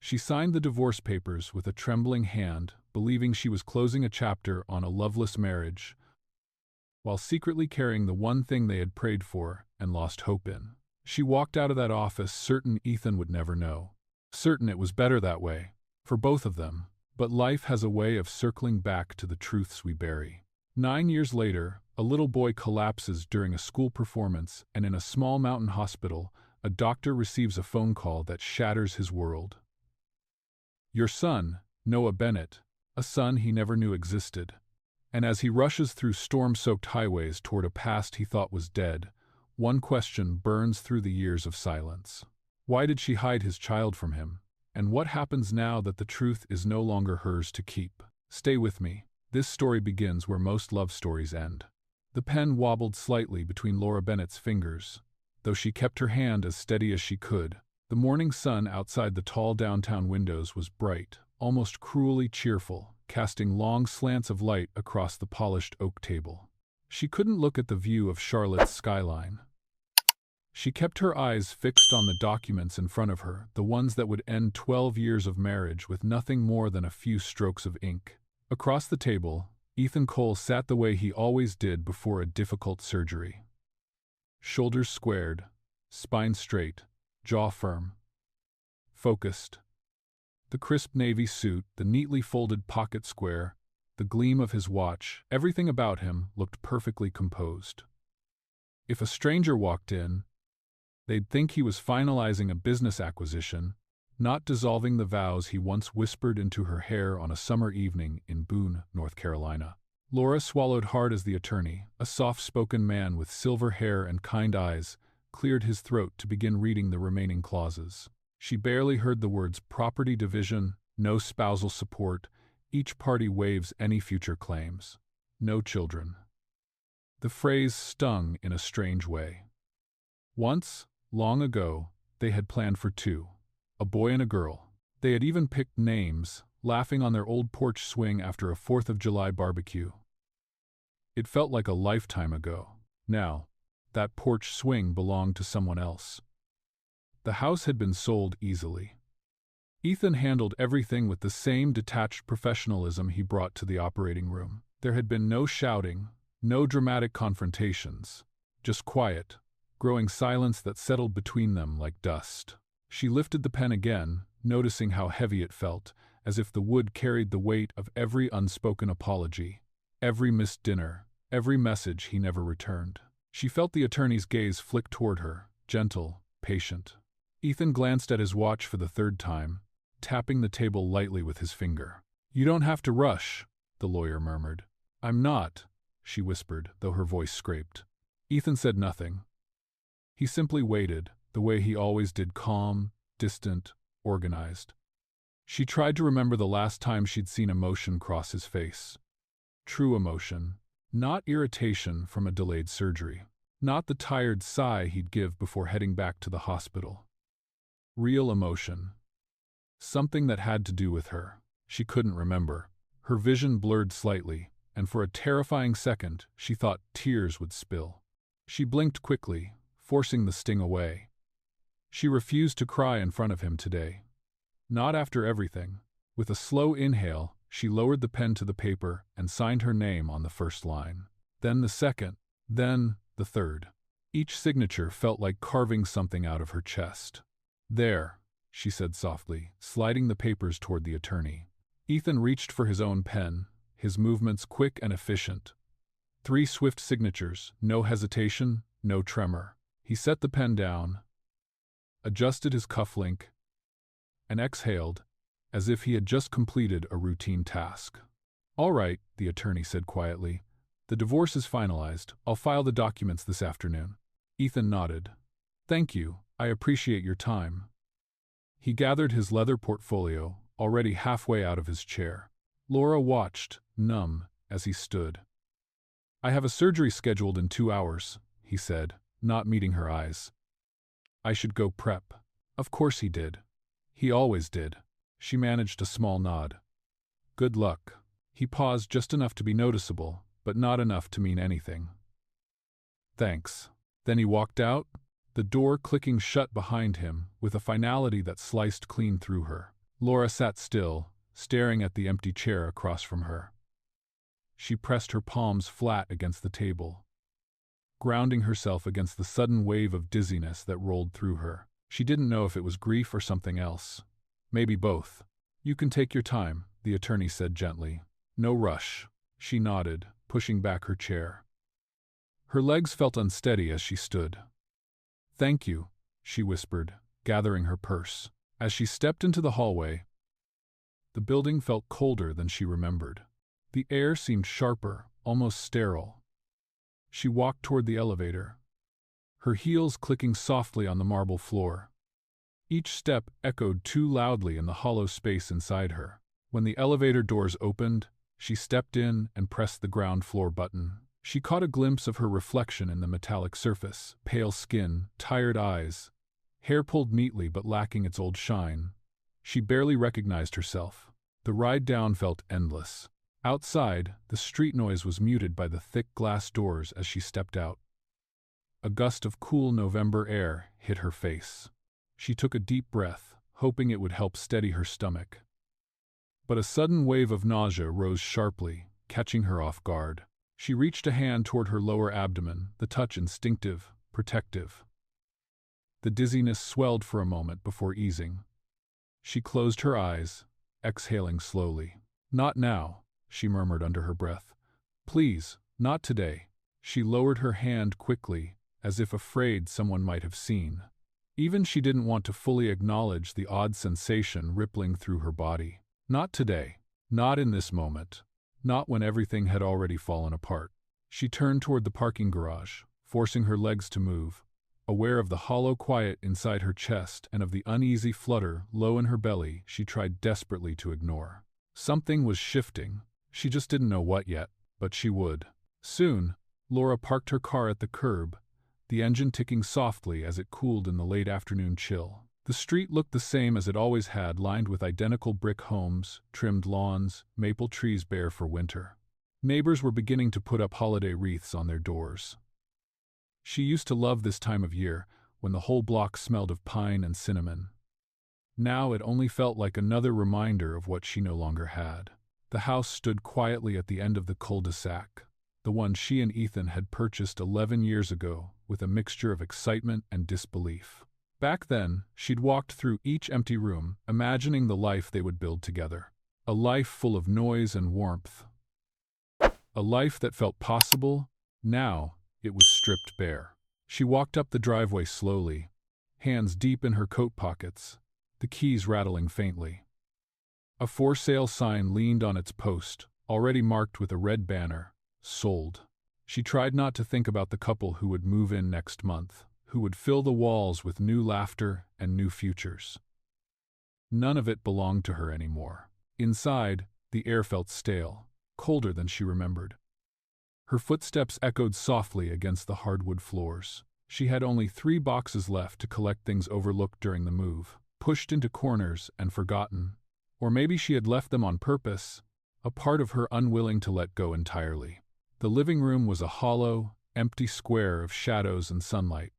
She signed the divorce papers with a trembling hand, believing she was closing a chapter on a loveless marriage, while secretly carrying the one thing they had prayed for and lost hope in. She walked out of that office certain Ethan would never know. Certain it was better that way, for both of them. But life has a way of circling back to the truths we bury. 9 years later, a little boy collapses during a school performance, and in a small mountain hospital, a doctor receives a phone call that shatters his world. Your son, Noah Bennett, a son he never knew existed. And as he rushes through storm-soaked highways toward a past he thought was dead, one question burns through the years of silence. Why did she hide his child from him? And what happens now that the truth is no longer hers to keep? Stay with me. This story begins where most love stories end. The pen wobbled slightly between Laura Bennett's fingers, though she kept her hand as steady as she could. The morning sun outside the tall downtown windows was bright, almost cruelly cheerful, casting long slants of light across the polished oak table. She couldn't look at the view of Charlotte's skyline. She kept her eyes fixed on the documents in front of her, the ones that would end 12 years of marriage with nothing more than a few strokes of ink. Across the table, Ethan Cole sat the way he always did before a difficult surgery. Shoulders squared, spine straight, jaw firm. Focused. The crisp navy suit, the neatly folded pocket square, the gleam of his watch, everything about him looked perfectly composed. If a stranger walked in, they'd think he was finalizing a business acquisition, not dissolving the vows he once whispered into her hair on a summer evening in Boone, North Carolina. Laura swallowed hard as the attorney, a soft-spoken man with silver hair and kind eyes, cleared his throat to begin reading the remaining clauses. She barely heard the words property division, no spousal support, each party waives any future claims, no children. The phrase stung in a strange way. Once, long ago, they had planned for two, a boy and a girl. They had even picked names, laughing on their old porch swing after a 4th of July barbecue. It felt like a lifetime ago. Now, that porch swing belonged to someone else. The house had been sold easily. Ethan handled everything with the same detached professionalism he brought to the operating room. There had been no shouting, no dramatic confrontations, just quiet, growing silence that settled between them like dust. She lifted the pen again, noticing how heavy it felt, as if the wood carried the weight of every unspoken apology, every missed dinner, every message he never returned. She felt the attorney's gaze flick toward her, gentle, patient. Ethan glanced at his watch for the third time, tapping the table lightly with his finger. "You don't have to rush," the lawyer murmured. "I'm not," she whispered, though her voice scraped. Ethan said nothing. He simply waited, the way he always did, calm, distant, organized. She tried to remember the last time she'd seen emotion cross his face. True emotion, not irritation from a delayed surgery, not the tired sigh he'd give before heading back to the hospital. Real emotion. Something that had to do with her. She couldn't remember. Her vision blurred slightly, and for a terrifying second, she thought tears would spill. She blinked quickly, forcing the sting away. She refused to cry in front of him today. Not after everything. With a slow inhale, she lowered the pen to the paper and signed her name on the first line. Then the second, then the third. Each signature felt like carving something out of her chest. "There," she said softly, sliding the papers toward the attorney. Ethan reached for his own pen, his movements quick and efficient. 3 swift signatures, no hesitation, no tremor. He set the pen down, adjusted his cufflink, and exhaled, as if he had just completed a routine task. "All right," the attorney said quietly. "The divorce is finalized. I'll file the documents this afternoon." Ethan nodded. "Thank you. I appreciate your time." He gathered his leather portfolio, already halfway out of his chair. Laura watched, numb, as he stood. "I have a surgery scheduled in 2 hours," he said, not meeting her eyes. "I should go prep." Of course he did. He always did. She managed a small nod. "Good luck." He paused just enough to be noticeable, but not enough to mean anything. "Thanks." Then he walked out, the door clicking shut behind him with a finality that sliced clean through her. Laura sat still, staring at the empty chair across from her. She pressed her palms flat against the table, grounding herself against the sudden wave of dizziness that rolled through her. She didn't know if it was grief or something else. Maybe both. "You can take your time," the attorney said gently. "No rush." She nodded, pushing back her chair. Her legs felt unsteady as she stood. "Thank you," she whispered, gathering her purse. As she stepped into the hallway, the building felt colder than she remembered. The air seemed sharper, almost sterile. She walked toward the elevator, her heels clicking softly on the marble floor. Each step echoed too loudly in the hollow space inside her. When the elevator doors opened, she stepped in and pressed the ground floor button. She caught a glimpse of her reflection in the metallic surface, pale skin, tired eyes, hair pulled neatly but lacking its old shine. She barely recognized herself. The ride down felt endless. Outside, the street noise was muted by the thick glass doors as she stepped out. A gust of cool November air hit her face. She took a deep breath, hoping it would help steady her stomach. But a sudden wave of nausea rose sharply, catching her off guard. She reached a hand toward her lower abdomen, the touch instinctive, protective. The dizziness swelled for a moment before easing. She closed her eyes, exhaling slowly. "Not now," she murmured under her breath. "Please, not today." She lowered her hand quickly, as if afraid someone might have seen. Even she didn't want to fully acknowledge the odd sensation rippling through her body. Not today. Not in this moment. Not when everything had already fallen apart. She turned toward the parking garage, forcing her legs to move, aware of the hollow quiet inside her chest and of the uneasy flutter low in her belly she tried desperately to ignore. Something was shifting. She just didn't know what yet, but she would. Soon, Laura parked her car at the curb, the engine ticking softly as it cooled in the late afternoon chill. The street looked the same as it always had, lined with identical brick homes, trimmed lawns, maple trees bare for winter. Neighbors were beginning to put up holiday wreaths on their doors. She used to love this time of year, when the whole block smelled of pine and cinnamon. Now it only felt like another reminder of what she no longer had. The house stood quietly at the end of the cul-de-sac, the one she and Ethan had purchased 11 years ago, with a mixture of excitement and disbelief. Back then, she'd walked through each empty room, imagining the life they would build together. A life full of noise and warmth. A life that felt possible. Now, it was stripped bare. She walked up the driveway slowly, hands deep in her coat pockets, the keys rattling faintly. A for sale sign leaned on its post, already marked with a red banner, "Sold." She tried not to think about the couple who would move in next month, who would fill the walls with new laughter and new futures. None of it belonged to her anymore. Inside, the air felt stale, colder than she remembered. Her footsteps echoed softly against the hardwood floors. She had only 3 boxes left to collect things overlooked during the move, pushed into corners and forgotten. Or maybe she had left them on purpose, a part of her unwilling to let go entirely. The living room was a hollow, empty square of shadows and sunlight.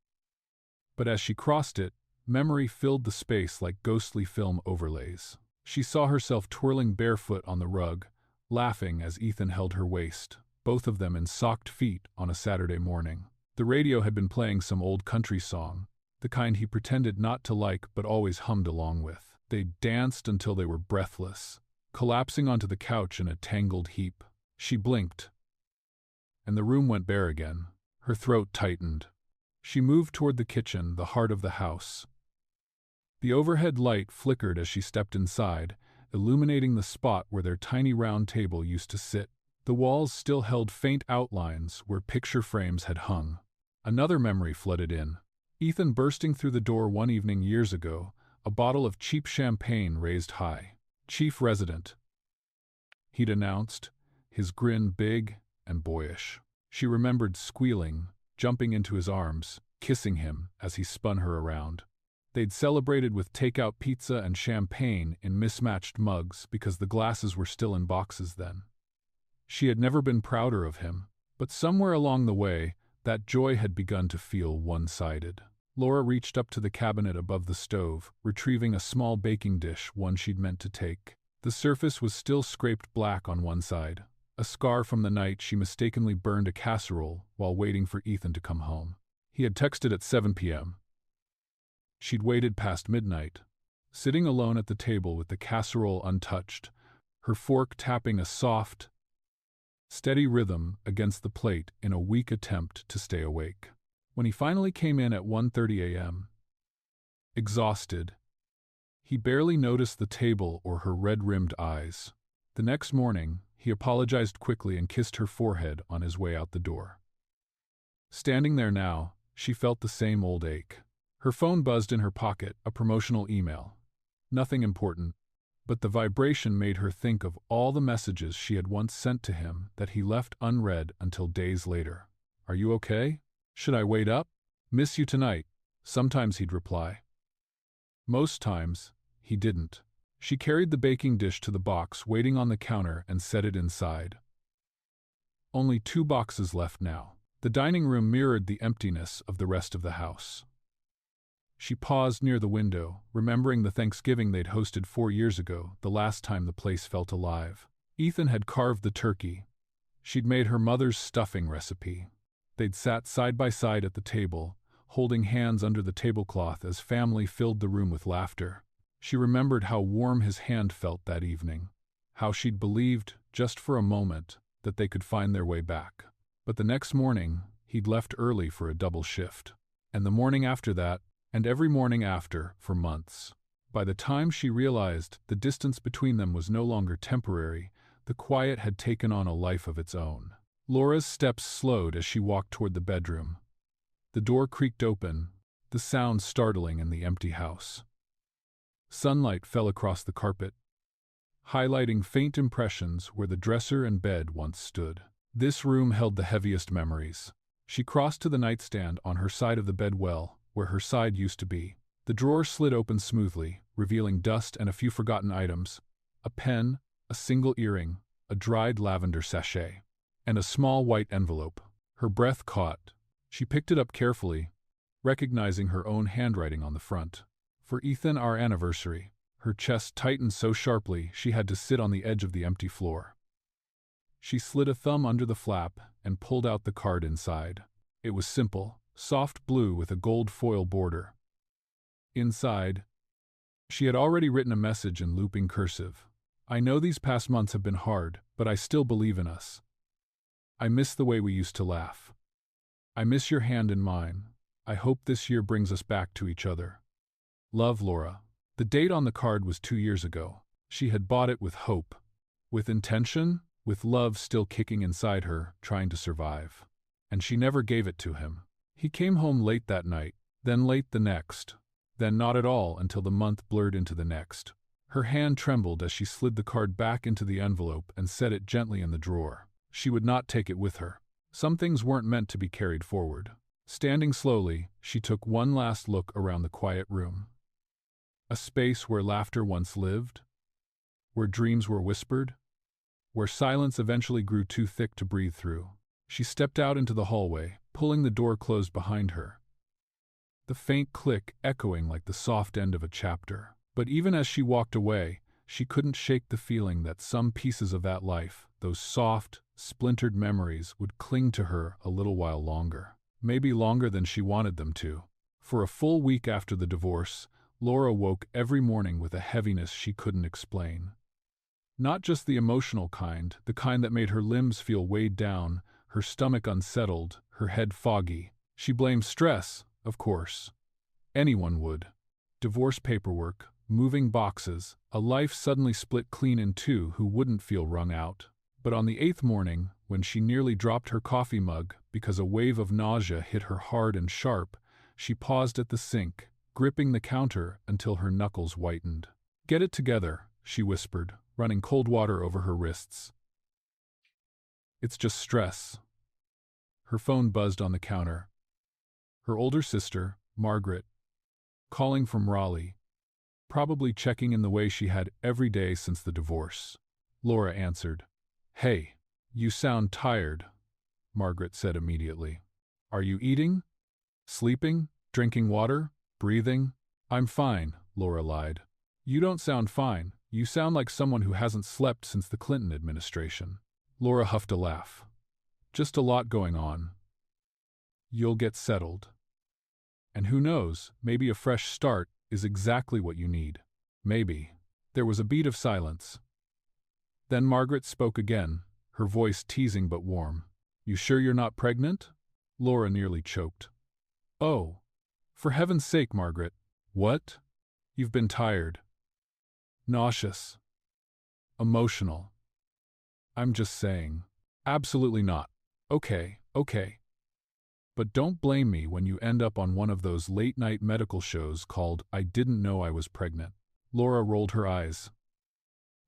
But as she crossed it, memory filled the space like ghostly film overlays. She saw herself twirling barefoot on the rug, laughing as Ethan held her waist, both of them in socked feet on a Saturday morning. The radio had been playing some old country song, the kind he pretended not to like but always hummed along with. They danced until they were breathless, collapsing onto the couch in a tangled heap. She blinked, and the room went bare again. Her throat tightened. She moved toward the kitchen, the heart of the house. The overhead light flickered as she stepped inside, illuminating the spot where their tiny round table used to sit. The walls still held faint outlines where picture frames had hung. Another memory flooded in. Ethan bursting through the door one evening years ago, a bottle of cheap champagne raised high. "Chief resident," he'd announced, his grin big and boyish. She remembered squealing, jumping into his arms, kissing him as he spun her around. They'd celebrated with takeout pizza and champagne in mismatched mugs because the glasses were still in boxes then. She had never been prouder of him, but somewhere along the way, that joy had begun to feel one-sided. Laura reached up to the cabinet above the stove, retrieving a small baking dish, one she'd meant to take. The surface was still scraped black on one side, a scar from the night she mistakenly burned a casserole while waiting for Ethan to come home. He had texted at 7 p.m. She'd waited past midnight, sitting alone at the table with the casserole untouched, her fork tapping a soft, steady rhythm against the plate in a weak attempt to stay awake. When he finally came in at 1:30 a.m., exhausted, he barely noticed the table or her red-rimmed eyes. The next morning, he apologized quickly and kissed her forehead on his way out the door. Standing there now, she felt the same old ache. Her phone buzzed in her pocket, a promotional email. Nothing important, but the vibration made her think of all the messages she had once sent to him that he left unread until days later. "Are you okay? Should I wait up? Miss you tonight." Sometimes he'd reply. Most times, he didn't. She carried the baking dish to the box waiting on the counter and set it inside. Only 2 boxes left now. The dining room mirrored the emptiness of the rest of the house. She paused near the window, remembering the Thanksgiving they'd hosted 4 years ago, the last time the place felt alive. Ethan had carved the turkey. She'd made her mother's stuffing recipe. They'd sat side by side at the table, holding hands under the tablecloth as family filled the room with laughter. She remembered how warm his hand felt that evening, how she'd believed, just for a moment, that they could find their way back. But the next morning, he'd left early for a double shift. And the morning after that, and every morning after, for months. By the time she realized the distance between them was no longer temporary, the quiet had taken on a life of its own. Laura's steps slowed as she walked toward the bedroom. The door creaked open, the sound startling in the empty house. Sunlight fell across the carpet, highlighting faint impressions where the dresser and bed once stood. This room held the heaviest memories. She crossed to the nightstand on her side of the bed well, where her side used to be. The drawer slid open smoothly, revealing dust and a few forgotten items: a pen, a single earring, a dried lavender sachet, and a small white envelope. Her breath caught. She picked it up carefully, recognizing her own handwriting on the front. "For Ethan, our anniversary." Her chest tightened so sharply she had to sit on the edge of the empty floor. She slid a thumb under the flap and pulled out the card inside. It was simple, soft blue with a gold foil border. Inside, she had already written a message in looping cursive. "I know these past months have been hard, but I still believe in us. I miss the way we used to laugh. I miss your hand in mine. I hope this year brings us back to each other. Love, Laura." The date on the card was 2 years ago. She had bought it with hope, with intention, with love still kicking inside her, trying to survive. And she never gave it to him. He came home late that night, then late the next, then not at all until the month blurred into the next. Her hand trembled as she slid the card back into the envelope and set it gently in the drawer. She would not take it with her. Some things weren't meant to be carried forward. Standing slowly, she took one last look around the quiet room. A space where laughter once lived, where dreams were whispered, where silence eventually grew too thick to breathe through. She stepped out into the hallway, pulling the door closed behind her, the faint click echoing like the soft end of a chapter. But even as she walked away, she couldn't shake the feeling that some pieces of that life, those soft, splintered memories, would cling to her a little while longer. Maybe longer than she wanted them to. For a full week after the divorce, Laura woke every morning with a heaviness she couldn't explain. Not just the emotional kind, the kind that made her limbs feel weighed down, her stomach unsettled, her head foggy. She blamed stress, of course. Anyone would. Divorce paperwork, moving boxes, a life suddenly split clean in two who wouldn't feel wrung out. But on the 8th morning, when she nearly dropped her coffee mug because a wave of nausea hit her hard and sharp, she paused at the sink, gripping the counter until her knuckles whitened. "Get it together," she whispered, running cold water over her wrists. "It's just stress." Her phone buzzed on the counter. Her older sister, Margaret, calling from Raleigh, probably checking in the way she had every day since the divorce. Laura answered. "Hey, you sound tired," Margaret said immediately. "Are you eating? Sleeping? Drinking water? Breathing? I'm fine, Laura lied. You don't sound fine. You sound like someone who hasn't slept since the Clinton administration. Laura huffed a laugh. Just a lot going on. You'll get settled. And who knows, maybe a fresh start is exactly what you need. Maybe. There was a beat of silence. Then Margaret spoke again, her voice teasing but warm. You sure you're not pregnant? Laura nearly choked. Oh. For heaven's sake, Margaret. What? You've been tired. Nauseous. Emotional. I'm just saying. Absolutely not. Okay. But don't blame me when you end up on one of those late-night medical shows called I Didn't Know I Was Pregnant. Laura rolled her eyes.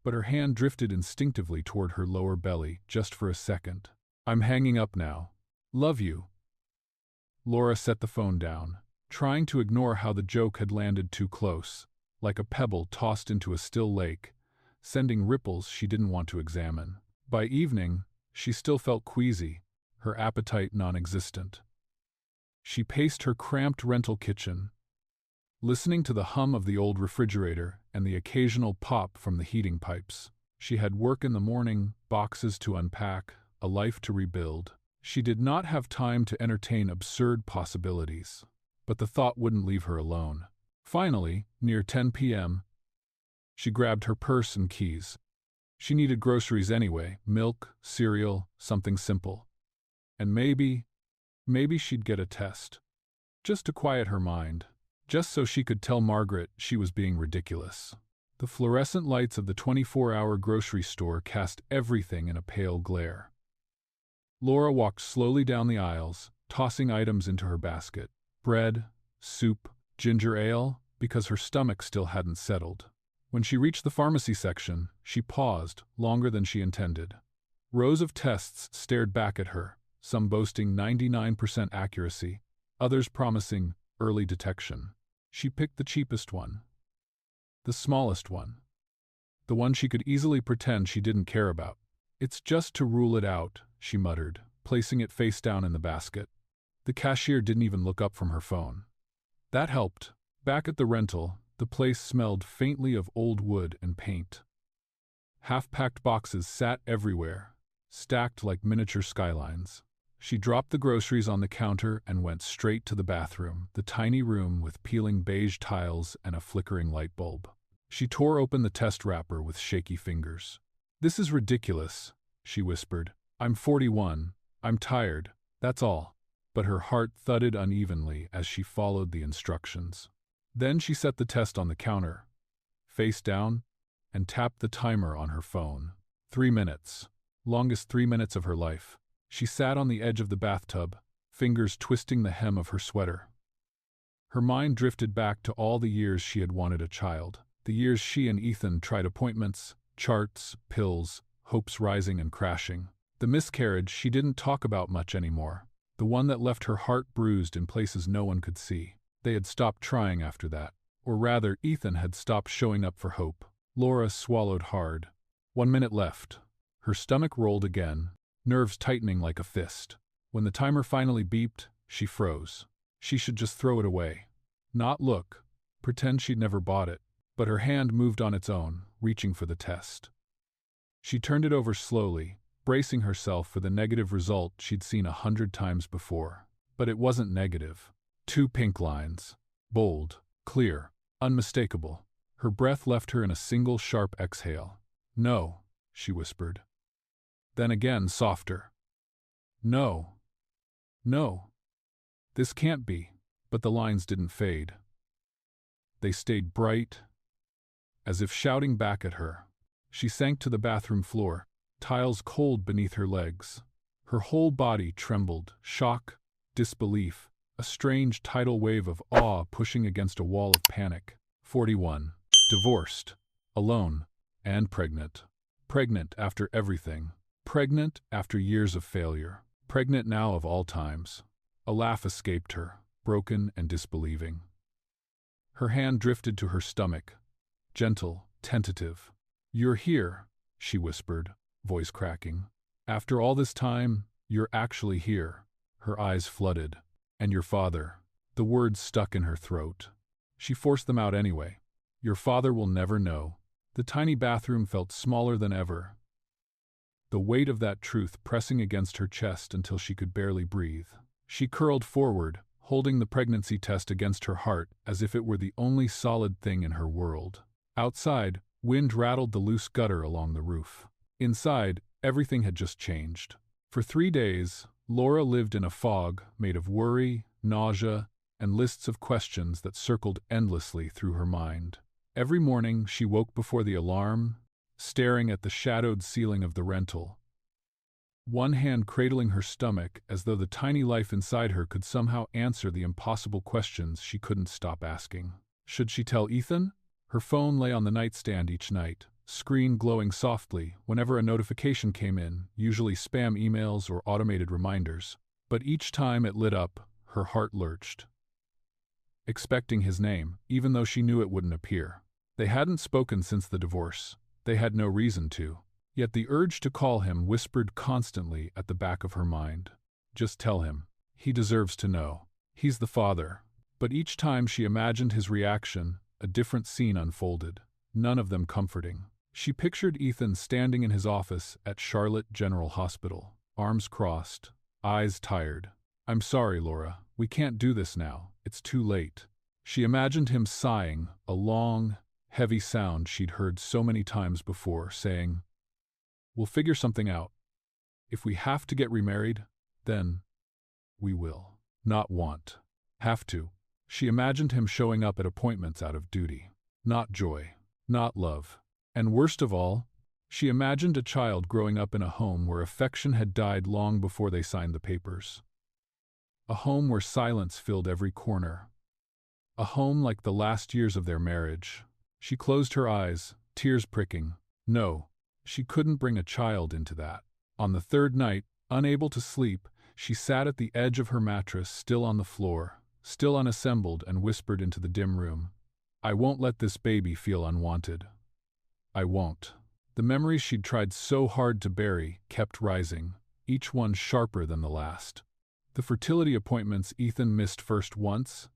But her hand drifted instinctively toward her lower belly just for a second. I'm hanging up now. Love you. Laura set the phone down, trying to ignore how the joke had landed too close, like a pebble tossed into a still lake, sending ripples she didn't want to examine. By evening, she still felt queasy, her appetite non-existent. She paced her cramped rental kitchen, listening to the hum of the old refrigerator and the occasional pop from the heating pipes. She had work in the morning, boxes to unpack, a life to rebuild. She did not have time to entertain absurd possibilities, but the thought wouldn't leave her alone. Finally, near 10 p.m., she grabbed her purse and keys. She needed groceries anyway, milk, cereal, something simple. And maybe she'd get a test. Just to quiet her mind. Just so she could tell Margaret she was being ridiculous. The fluorescent lights of the 24-hour grocery store cast everything in a pale glare. Laura walked slowly down the aisles, tossing items into her basket. Bread, soup, ginger ale, because her stomach still hadn't settled. When she reached the pharmacy section, she paused, longer than she intended. Rows of tests stared back at her, some boasting 99% accuracy, others promising early detection. She picked the cheapest one. The smallest one. The one she could easily pretend she didn't care about. It's just to rule it out, she muttered, placing it face down in the basket. The cashier didn't even look up from her phone. That helped. Back at the rental, the place smelled faintly of old wood and paint. Half-packed boxes sat everywhere, stacked like miniature skylines. She dropped the groceries on the counter and went straight to the bathroom, the tiny room with peeling beige tiles and a flickering light bulb. She tore open the test wrapper with shaky fingers. This is ridiculous, she whispered. I'm 41. I'm tired. That's all. But her heart thudded unevenly as she followed the instructions. Then she set the test on the counter, face down, and tapped the timer on her phone. 3 minutes. Longest 3 minutes of her life. She sat on the edge of the bathtub, fingers twisting the hem of her sweater. Her mind drifted back to all the years she had wanted a child, the years she and Ethan tried appointments, charts, pills, hopes rising and crashing. The miscarriage she didn't talk about much anymore, the one that left her heart bruised in places no one could see. They had stopped trying after that, or rather, Ethan had stopped showing up for hope. Laura swallowed hard. 1 minute left. Her stomach rolled again, nerves tightening like a fist. When the timer finally beeped, she froze. She should just throw it away. Not look. Pretend she'd never bought it. But her hand moved on its own, reaching for the test. She turned it over slowly, bracing herself for the negative result she'd seen 100 times before. But it wasn't negative. 2 pink lines. Bold, clear, unmistakable. Her breath left her in a single sharp exhale. No, she whispered. Then again, softer. No. No. This can't be. But the lines didn't fade. They stayed bright, as if shouting back at her. She sank to the bathroom floor, tiles cold beneath her legs. Her whole body trembled, shock, disbelief, a strange tidal wave of awe pushing against a wall of panic. 41. Divorced. Alone. And pregnant. Pregnant after everything. Pregnant after years of failure. Pregnant now of all times. A laugh escaped her, broken and disbelieving. Her hand drifted to her stomach. Gentle, tentative. You're here, she whispered, voice cracking. After all this time, you're actually here. Her eyes flooded. And your father. The words stuck in her throat. She forced them out anyway. Your father will never know. The tiny bathroom felt smaller than ever, the weight of that truth pressing against her chest until she could barely breathe. She curled forward, holding the pregnancy test against her heart as if it were the only solid thing in her world. Outside, wind rattled the loose gutter along the roof. Inside, everything had just changed. For 3 days, Laura lived in a fog made of worry, nausea, and lists of questions that circled endlessly through her mind. Every morning, she woke before the alarm, staring at the shadowed ceiling of the rental, one hand cradling her stomach as though the tiny life inside her could somehow answer the impossible questions she couldn't stop asking. Should she tell Ethan? Her phone lay on the nightstand each night, screen glowing softly whenever a notification came in, usually spam emails or automated reminders. But each time it lit up, her heart lurched, expecting his name, even though she knew it wouldn't appear. They hadn't spoken since the divorce. They had no reason to. Yet the urge to call him whispered constantly at the back of her mind. Just tell him. He deserves to know. He's the father. But each time she imagined his reaction, a different scene unfolded, none of them comforting. She pictured Ethan standing in his office at Charlotte General Hospital, arms crossed, eyes tired. I'm sorry, Laura. We can't do this now. It's too late. She imagined him sighing, a long, heavy sound she'd heard so many times before, saying, "We'll figure something out. If we have to get remarried, then we will. Not want. Have to." She imagined him showing up at appointments out of duty. Not joy. Not love. And worst of all, she imagined a child growing up in a home where affection had died long before they signed the papers. A home where silence filled every corner. A home like the last years of their marriage. She closed her eyes, tears pricking. No, she couldn't bring a child into that. On the 3rd night, unable to sleep, she sat at the edge of her mattress, still on the floor, still unassembled, and whispered into the dim room, "I won't let this baby feel unwanted. I won't." The memories she'd tried so hard to bury kept rising, each one sharper than the last. The fertility appointments Ethan missed first once,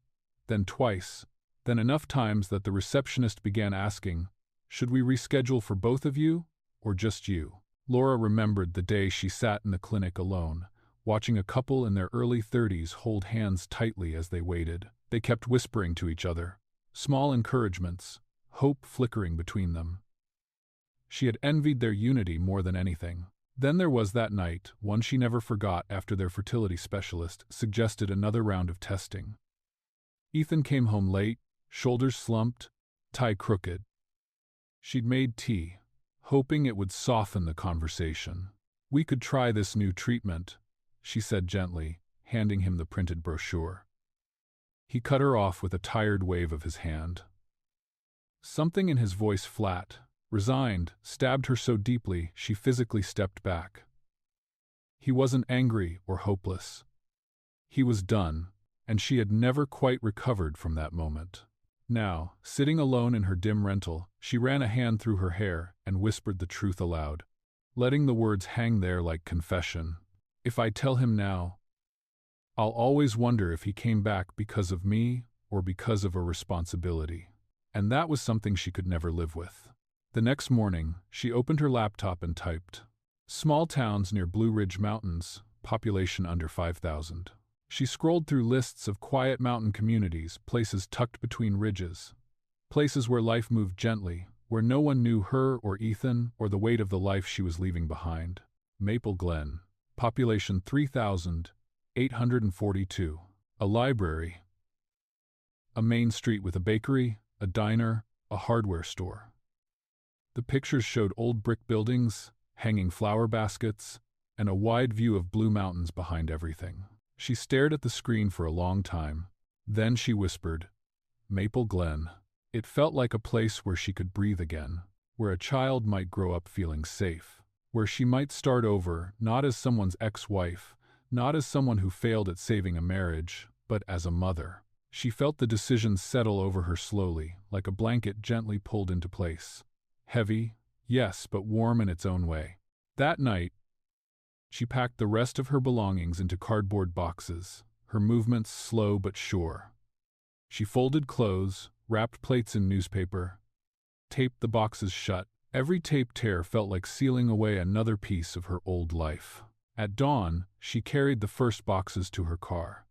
then twice, then enough times that the receptionist began asking, "Should we reschedule for both of you, or just you?" Laura remembered the day she sat in the clinic alone, watching a couple in their early 30s hold hands tightly as they waited. They kept whispering to each other, small encouragements, hope flickering between them. She had envied their unity more than anything. Then there was that night, one she never forgot, after their fertility specialist suggested another round of testing. Ethan came home late, shoulders slumped, tie crooked. She'd made tea, hoping it would soften the conversation. "We could try this new treatment," she said gently, handing him the printed brochure. He cut her off with a tired wave of his hand. Something in his voice, flat, resigned, stabbed her so deeply she physically stepped back. He wasn't angry or hopeless. He was done, and she had never quite recovered from that moment. Now, sitting alone in her dim rental, she ran a hand through her hair and whispered the truth aloud, letting the words hang there like confession. "If I tell him now, I'll always wonder if he came back because of me or because of a responsibility." And that was something she could never live with. The next morning, she opened her laptop and typed, "Small towns near Blue Ridge Mountains, population under 5,000. She scrolled through lists of quiet mountain communities, places tucked between ridges, places where life moved gently, where no one knew her or Ethan or the weight of the life she was leaving behind. Maple Glen, population 3,842. A library. A main street with a bakery, a diner, a hardware store. The pictures showed old brick buildings, hanging flower baskets, and a wide view of blue mountains behind everything. She stared at the screen for a long time. Then she whispered, "Maple Glen." It felt like a place where she could breathe again, where a child might grow up feeling safe, where she might start over, not as someone's ex-wife, not as someone who failed at saving a marriage, but as a mother. She felt the decision settle over her slowly, like a blanket gently pulled into place. Heavy, yes, but warm in its own way. That night, she packed the rest of her belongings into cardboard boxes, her movements slow but sure. She folded clothes, wrapped plates in newspaper, taped the boxes shut. Every tape tear felt like sealing away another piece of her old life. At dawn, she carried the first boxes to her car.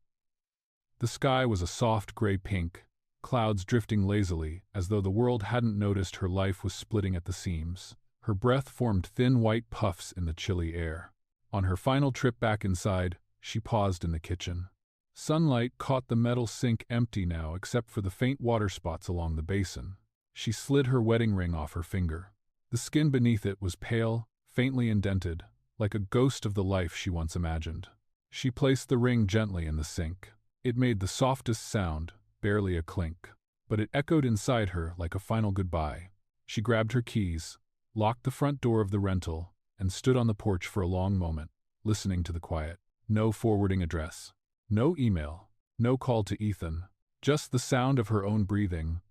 The sky was a soft gray pink, clouds drifting lazily as though the world hadn't noticed her life was splitting at the seams. Her breath formed thin white puffs in the chilly air. On her final trip back inside, she paused in the kitchen. Sunlight caught the metal sink empty now except for the faint water spots along the basin. She slid her wedding ring off her finger. The skin beneath it was pale, faintly indented, like a ghost of the life she once imagined. She placed the ring gently in the sink. It made the softest sound, barely a clink, but it echoed inside her like a final goodbye. She grabbed her keys, locked the front door of the rental, and stood on the porch for a long moment, listening to the quiet. No forwarding address, no email, no call to Ethan, just the sound of her own breathing,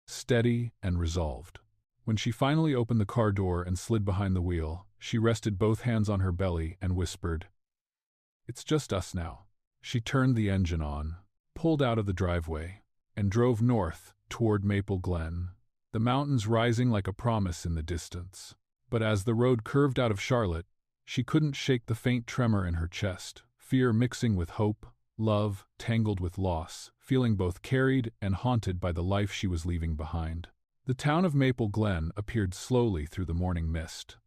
steady and resolved. When she finally opened the car door and slid behind the wheel, she rested both hands on her belly and whispered, "It's just us now." She turned the engine on, pulled out of the driveway, and drove north toward Maple Glen, the mountains rising like a promise in the distance. But as the road curved out of Charlotte, she couldn't shake the faint tremor in her chest, fear mixing with hope, love tangled with loss, feeling both carried and haunted by the life she was leaving behind. The town of Maple Glen appeared slowly through the morning mist,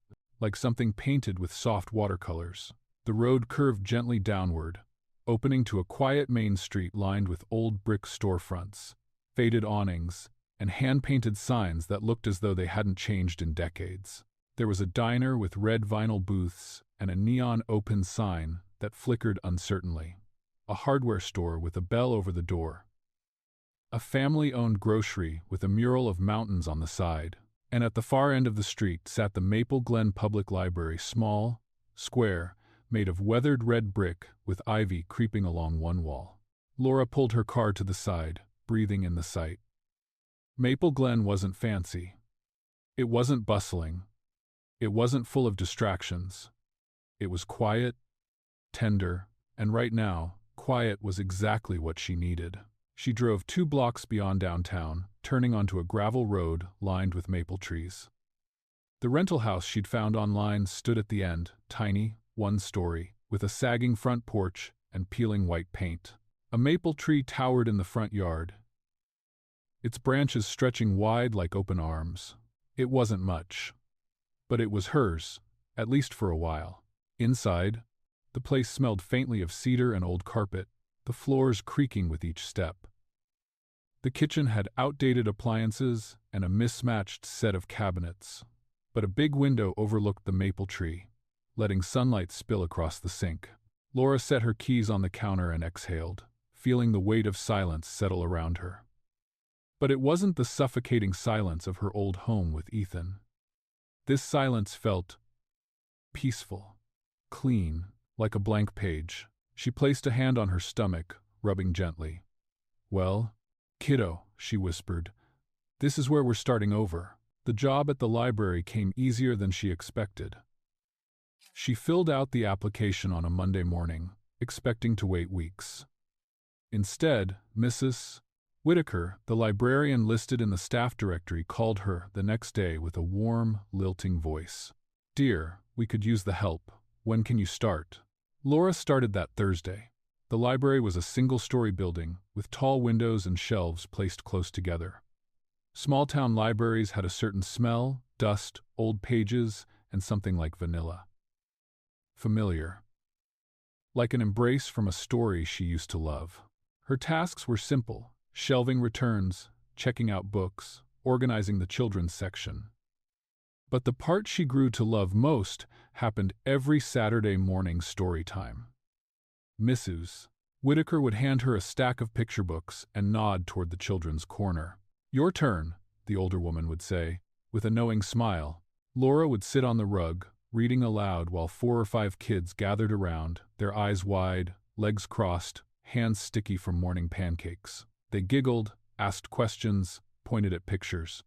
like something painted with soft watercolors. The road curved gently downward, opening to a quiet main street lined with old brick storefronts, faded awnings, and hand-painted signs that looked as though they hadn't changed in decades. There was a diner with red vinyl booths and a neon open sign that flickered uncertainly, a hardware store with a bell over the door, a family-owned grocery with a mural of mountains on the side, and at the far end of the street sat the Maple Glen Public Library, small, square, made of weathered red brick with ivy creeping along one wall. Laura pulled her car to the side, breathing in the sight. Maple Glen wasn't fancy. It wasn't bustling. It wasn't full of distractions. It was quiet, tender, and right now, quiet was exactly what she needed. She drove 2 blocks beyond downtown, turning onto a gravel road lined with maple trees. The rental house she'd found online stood at the end, tiny, 1-story, with a sagging front porch and peeling white paint. A maple tree towered in the front yard, its branches stretching wide like open arms. It wasn't much, but it was hers, at least for a while. Inside, the place smelled faintly of cedar and old carpet, the floors creaking with each step. The kitchen had outdated appliances and a mismatched set of cabinets, but a big window overlooked the maple tree, letting sunlight spill across the sink. Laura set her keys on the counter and exhaled, feeling the weight of silence settle around her. But it wasn't the suffocating silence of her old home with Ethan. This silence felt peaceful, clean, like a blank page. She placed a hand on her stomach, rubbing gently. "Well, kiddo," she whispered, "this is where we're starting over." The job at the library came easier than she expected. She filled out the application on a Monday morning, expecting to wait weeks. Instead, Mrs. Whitaker, the librarian listed in the staff directory, called her the next day with a warm, lilting voice. "Dear, we could use the help. When can you start?" Laura started that Thursday. The library was a single-story building, with tall windows and shelves placed close together. Small-town libraries had a certain smell, dust, old pages, and something like vanilla. Familiar. Like an embrace from a story she used to love. Her tasks were simple: shelving returns, checking out books, organizing the children's section. But the part she grew to love most happened every Saturday morning story time. Mrs. Whitaker would hand her a stack of picture books and nod toward the children's corner. "Your turn," the older woman would say, with a knowing smile. Laura would sit on the rug, reading aloud while 4 or 5 kids gathered around, their eyes wide, legs crossed, hands sticky from morning pancakes. They giggled, asked questions, pointed at pictures.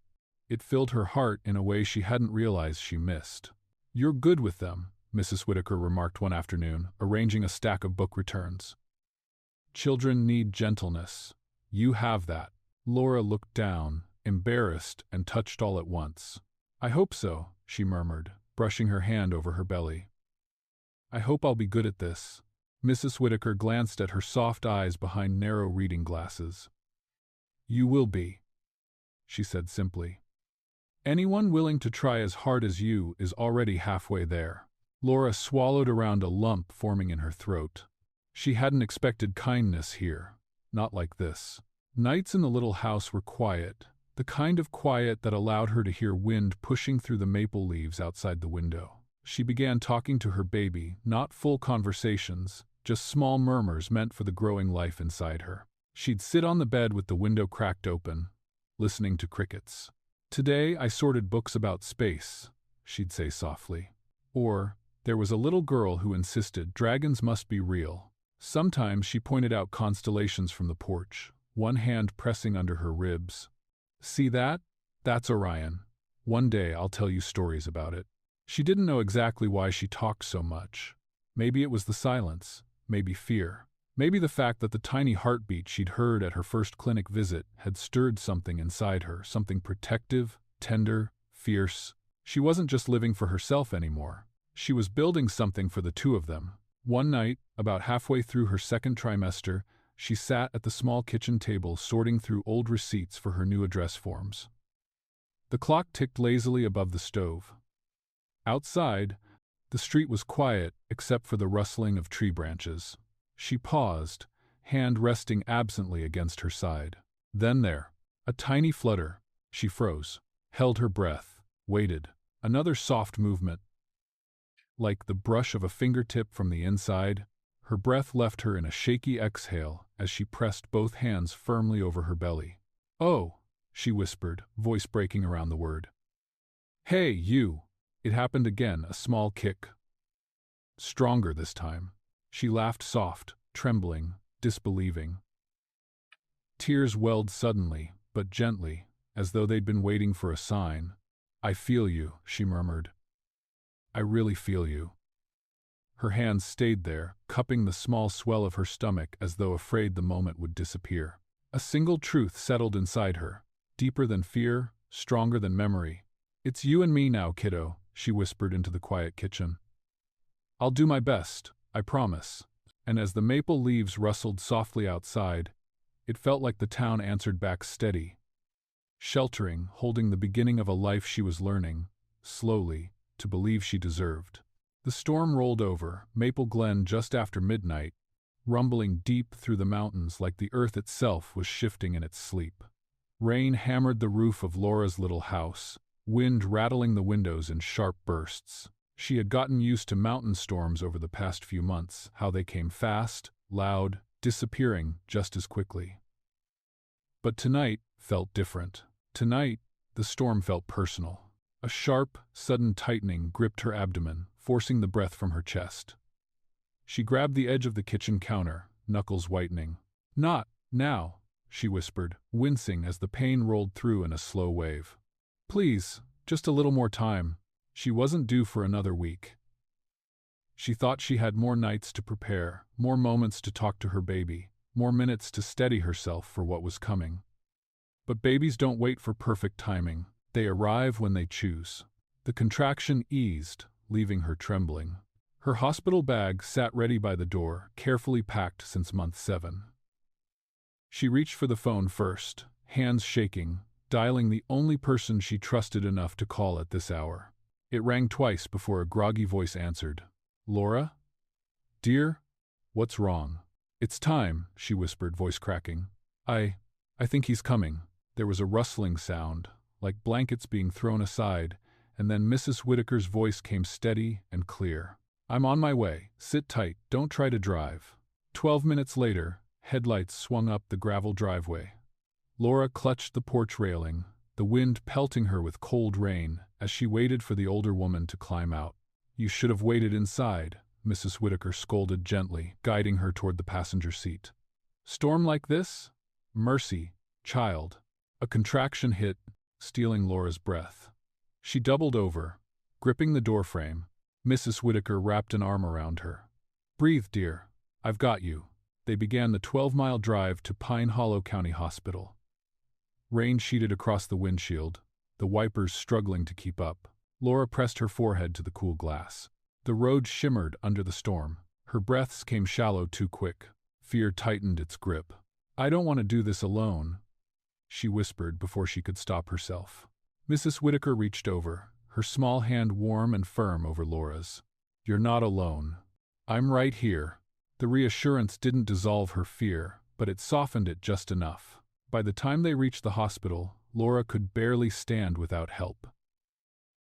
It filled her heart in a way she hadn't realized she missed. "You're good with them," Mrs. Whitaker remarked one afternoon, arranging a stack of book returns. "Children need gentleness. You have that. Laura looked down, embarrassed and touched all at once. I hope so, she murmured, brushing her hand over her belly. I hope I'll be good at this. Mrs. Whitaker glanced at her soft eyes behind narrow reading glasses. You will be, she said simply. Anyone willing to try as hard as you is already halfway there. Laura swallowed around a lump forming in her throat. She hadn't expected kindness here, not like this. Nights in the little house were quiet, the kind of quiet that allowed her to hear wind pushing through the maple leaves outside the window. She began talking to her baby, not full conversations, just small murmurs meant for the growing life inside her. She'd sit on the bed with the window cracked open, listening to crickets. Today I sorted books about space, she'd say softly. Or, there was a little girl who insisted dragons must be real. Sometimes she pointed out constellations from the porch, one hand pressing under her ribs. See that? That's Orion. One day I'll tell you stories about it. She didn't know exactly why she talked so much. Maybe it was the silence, maybe fear. Maybe the fact that the tiny heartbeat she'd heard at her first clinic visit had stirred something inside her, something protective, tender, fierce. She wasn't just living for herself anymore. She was building something for the two of them. One night, about halfway through her second trimester, she sat at the small kitchen table sorting through old receipts for her new address forms. The clock ticked lazily above the stove. Outside, the street was quiet except for the rustling of tree branches. She paused, hand resting absently against her side. Then there, a tiny flutter. She froze, held her breath, waited. Another soft movement. Like the brush of a fingertip from the inside, her breath left her in a shaky exhale as she pressed both hands firmly over her belly. Oh, she whispered, voice breaking around the word. Hey, you! It happened again, a small kick. Stronger this time. She laughed soft, trembling, disbelieving. Tears welled suddenly, but gently, as though they'd been waiting for a sign. I feel you, she murmured. I really feel you. Her hands stayed there, cupping the small swell of her stomach as though afraid the moment would disappear. A single truth settled inside her, deeper than fear, stronger than memory. It's you and me now, kiddo, she whispered into the quiet kitchen. I'll do my best, I promise. And as the maple leaves rustled softly outside, it felt like the town answered back steady, sheltering, holding the beginning of a life she was learning, slowly, to believe she deserved. The storm rolled over Maple Glen just after midnight, rumbling deep through the mountains like the earth itself was shifting in its sleep. Rain hammered the roof of Laura's little house, wind rattling the windows in sharp bursts. She had gotten used to mountain storms over the past few months, how they came fast, loud, disappearing just as quickly. But tonight felt different. Tonight, the storm felt personal. A sharp, sudden tightening gripped her abdomen, forcing the breath from her chest. She grabbed the edge of the kitchen counter, knuckles whitening. Not now, she whispered, wincing as the pain rolled through in a slow wave. Please, just a little more time. She wasn't due for another week. She thought she had more nights to prepare, more moments to talk to her baby, more minutes to steady herself for what was coming. But babies don't wait for perfect timing. They arrive when they choose. The contraction eased, leaving her trembling. Her hospital bag sat ready by the door, carefully packed since month 7. She reached for the phone first, hands shaking, dialing the only person she trusted enough to call at this hour. It rang twice before a groggy voice answered. Laura? Dear? What's wrong? It's time, she whispered, voice cracking. I think he's coming. There was a rustling sound, like blankets being thrown aside, and then Mrs. Whitaker's voice came steady and clear. I'm on my way. Sit tight. Don't try to drive. 12 minutes later, headlights swung up the gravel driveway. Laura clutched the porch railing, the wind pelting her with cold rain as she waited for the older woman to climb out. You should have waited inside, Mrs. Whitaker scolded gently, guiding her toward the passenger seat. Storm like this? Mercy, child. A contraction hit, stealing Laura's breath. She doubled over, gripping the doorframe. Mrs. Whitaker wrapped an arm around her. Breathe, dear. I've got you. They began the 12-mile drive to Pine Hollow County Hospital. Rain sheeted across the windshield, the wipers struggling to keep up. Laura pressed her forehead to the cool glass. The road shimmered under the storm. Her breaths came shallow too quick. Fear tightened its grip. "I don't want to do this alone," she whispered before she could stop herself. Mrs. Whitaker reached over, her small hand warm and firm over Laura's. "You're not alone. I'm right here." The reassurance didn't dissolve her fear, but it softened it just enough. By the time they reached the hospital, Laura could barely stand without help.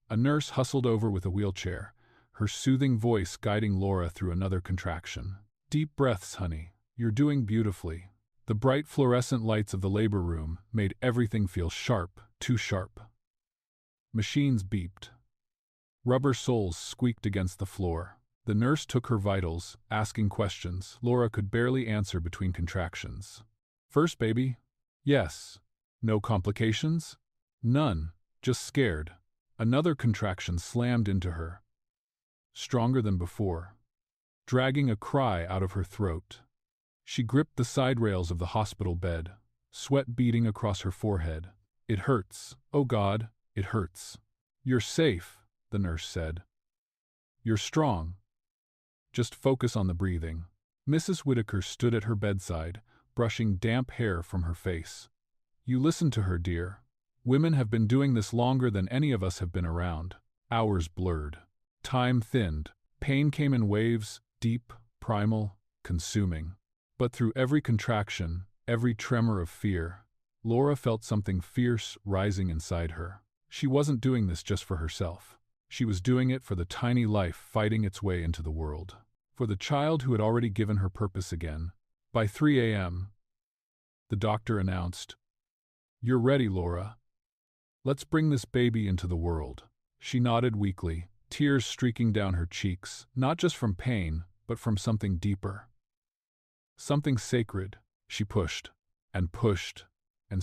A nurse hustled over with a wheelchair, her soothing voice guiding Laura through another contraction. "Deep breaths, honey. You're doing beautifully." The bright fluorescent lights of the labor room made everything feel sharp, too sharp. Machines beeped. Rubber soles squeaked against the floor. The nurse took her vitals, asking questions Laura could barely answer between contractions. "First baby?" "Yes." "No complications?" "None. Just scared." Another contraction slammed into her, stronger than before, dragging a cry out of her throat. She gripped the side rails of the hospital bed, sweat beading across her forehead. "It hurts. Oh God, it hurts." "You're safe," the nurse said. "You're strong. Just focus on the breathing." Mrs. Whitaker stood at her bedside, brushing damp hair from her face. "You listen to her, dear. Women have been doing this longer than any of us have been around." Hours blurred. Time thinned. Pain came in waves, deep, primal, consuming. But through every contraction, every tremor of fear, Laura felt something fierce rising inside her. She wasn't doing this just for herself. She was doing it for the tiny life fighting its way into the world. For the child who had already given her purpose again. By 3 a.m., the doctor announced, "You're ready, Laura. Let's bring this baby into the world." She nodded weakly, tears streaking down her cheeks, not just from pain, but from something deeper. Something sacred. She pushed, and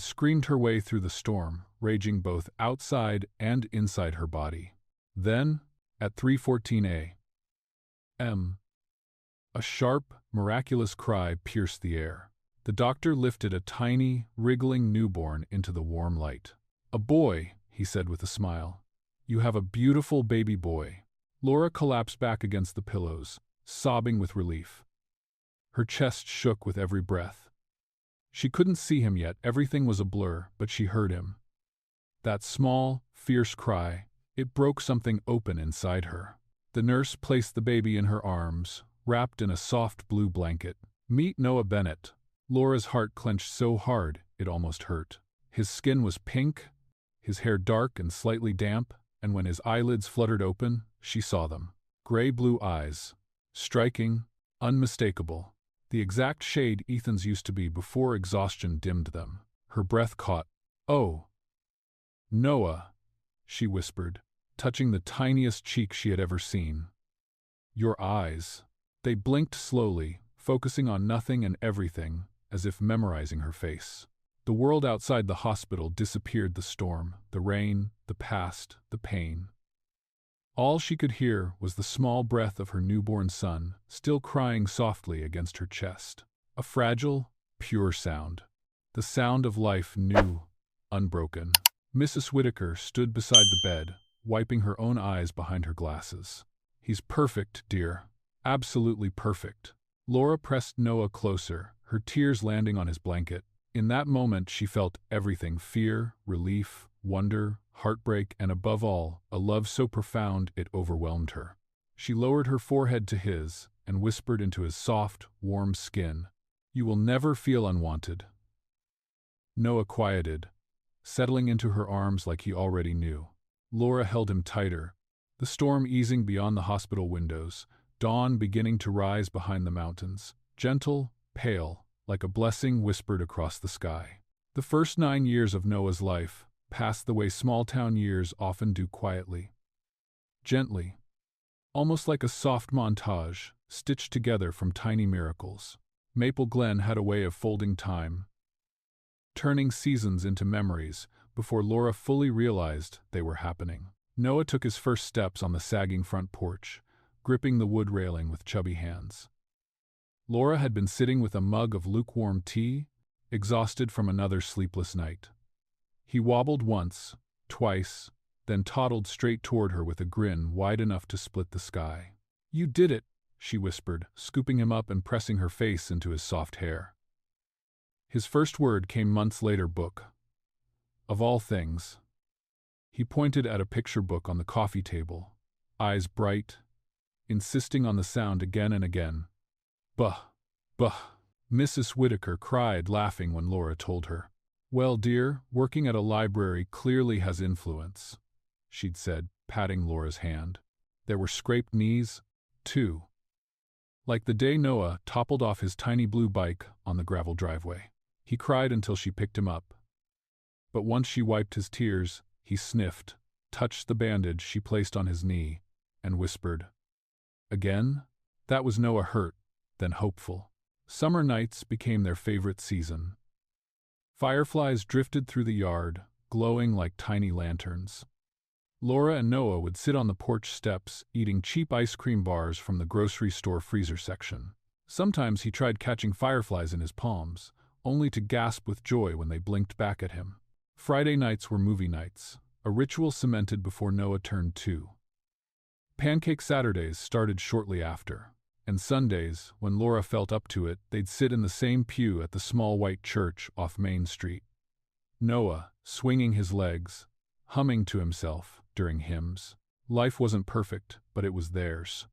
screamed her way through the storm, raging both outside and inside her body. Then, at 3:14 a.m., a sharp, miraculous cry pierced the air. The doctor lifted a tiny, wriggling newborn into the warm light. "A boy," he said with a smile. "You have a beautiful baby boy." Laura collapsed back against the pillows, sobbing with relief. Her chest shook with every breath. She couldn't see him yet, everything was a blur, but she heard him. That small, fierce cry, it broke something open inside her. The nurse placed the baby in her arms, wrapped in a soft blue blanket. "Meet Noah Bennett." Laura's heart clenched so hard it almost hurt. His skin was pink, his hair dark and slightly damp, and when his eyelids fluttered open, she saw them. Gray-blue eyes. Striking, unmistakable. The exact shade Ethan's used to be before exhaustion dimmed them. Her breath caught. "Oh, Noah," she whispered, touching the tiniest cheek she had ever seen. "Your eyes." They blinked slowly, focusing on nothing and everything, as if memorizing her face. The world outside the hospital disappeared, the storm, the rain, the past, the pain. All she could hear was the small breath of her newborn son, still crying softly against her chest. A fragile, pure sound. The sound of life new, unbroken. Mrs. Whitaker stood beside the bed, wiping her own eyes behind her glasses. "He's perfect, dear. Absolutely perfect." Laura pressed Noah closer, her tears landing on his blanket. In that moment she felt everything: fear, relief, wonder, heartbreak, and above all, a love so profound it overwhelmed her. She lowered her forehead to his and whispered into his soft, warm skin, "You will never feel unwanted." Noah quieted, settling into her arms like he already knew. Laura held him tighter, the storm easing beyond the hospital windows, dawn beginning to rise behind the mountains, gentle, pale, like a blessing whispered across the sky. The first 9 years of Noah's life passed the way small-town years often do, quietly, gently, almost like a soft montage stitched together from tiny miracles. Maple Glen had a way of folding time, turning seasons into memories before Laura fully realized they were happening. Noah took his first steps on the sagging front porch, gripping the wood railing with chubby hands. Laura had been sitting with a mug of lukewarm tea, exhausted from another sleepless night. He wobbled once, twice, then toddled straight toward her with a grin wide enough to split the sky. "You did it," she whispered, scooping him up and pressing her face into his soft hair. His first word came months later: book. Of all things. He pointed at a picture book on the coffee table, eyes bright, insisting on the sound again and again. "Buh, buh." Mrs. Whitaker cried, laughing when Laura told her. "Well, dear, working at a library clearly has influence," she'd said, patting Laura's hand. There were scraped knees, too. Like the day Noah toppled off his tiny blue bike on the gravel driveway. He cried until she picked him up. But once she wiped his tears, he sniffed, touched the bandage she placed on his knee, and whispered. Again? That was Noah, hurt, then hopeful. Summer nights became their favorite season. Fireflies drifted through the yard, glowing like tiny lanterns. Laura and Noah would sit on the porch steps, eating cheap ice cream bars from the grocery store freezer section. Sometimes he tried catching fireflies in his palms, only to gasp with joy when they blinked back at him. Friday nights were movie nights, a ritual cemented before Noah turned 2. Pancake Saturdays started shortly after, and Sundays, when Laura felt up to it, they'd sit in the same pew at the small white church off Main Street. Noah, swinging his legs, humming to himself during hymns. Life wasn't perfect, but it was theirs.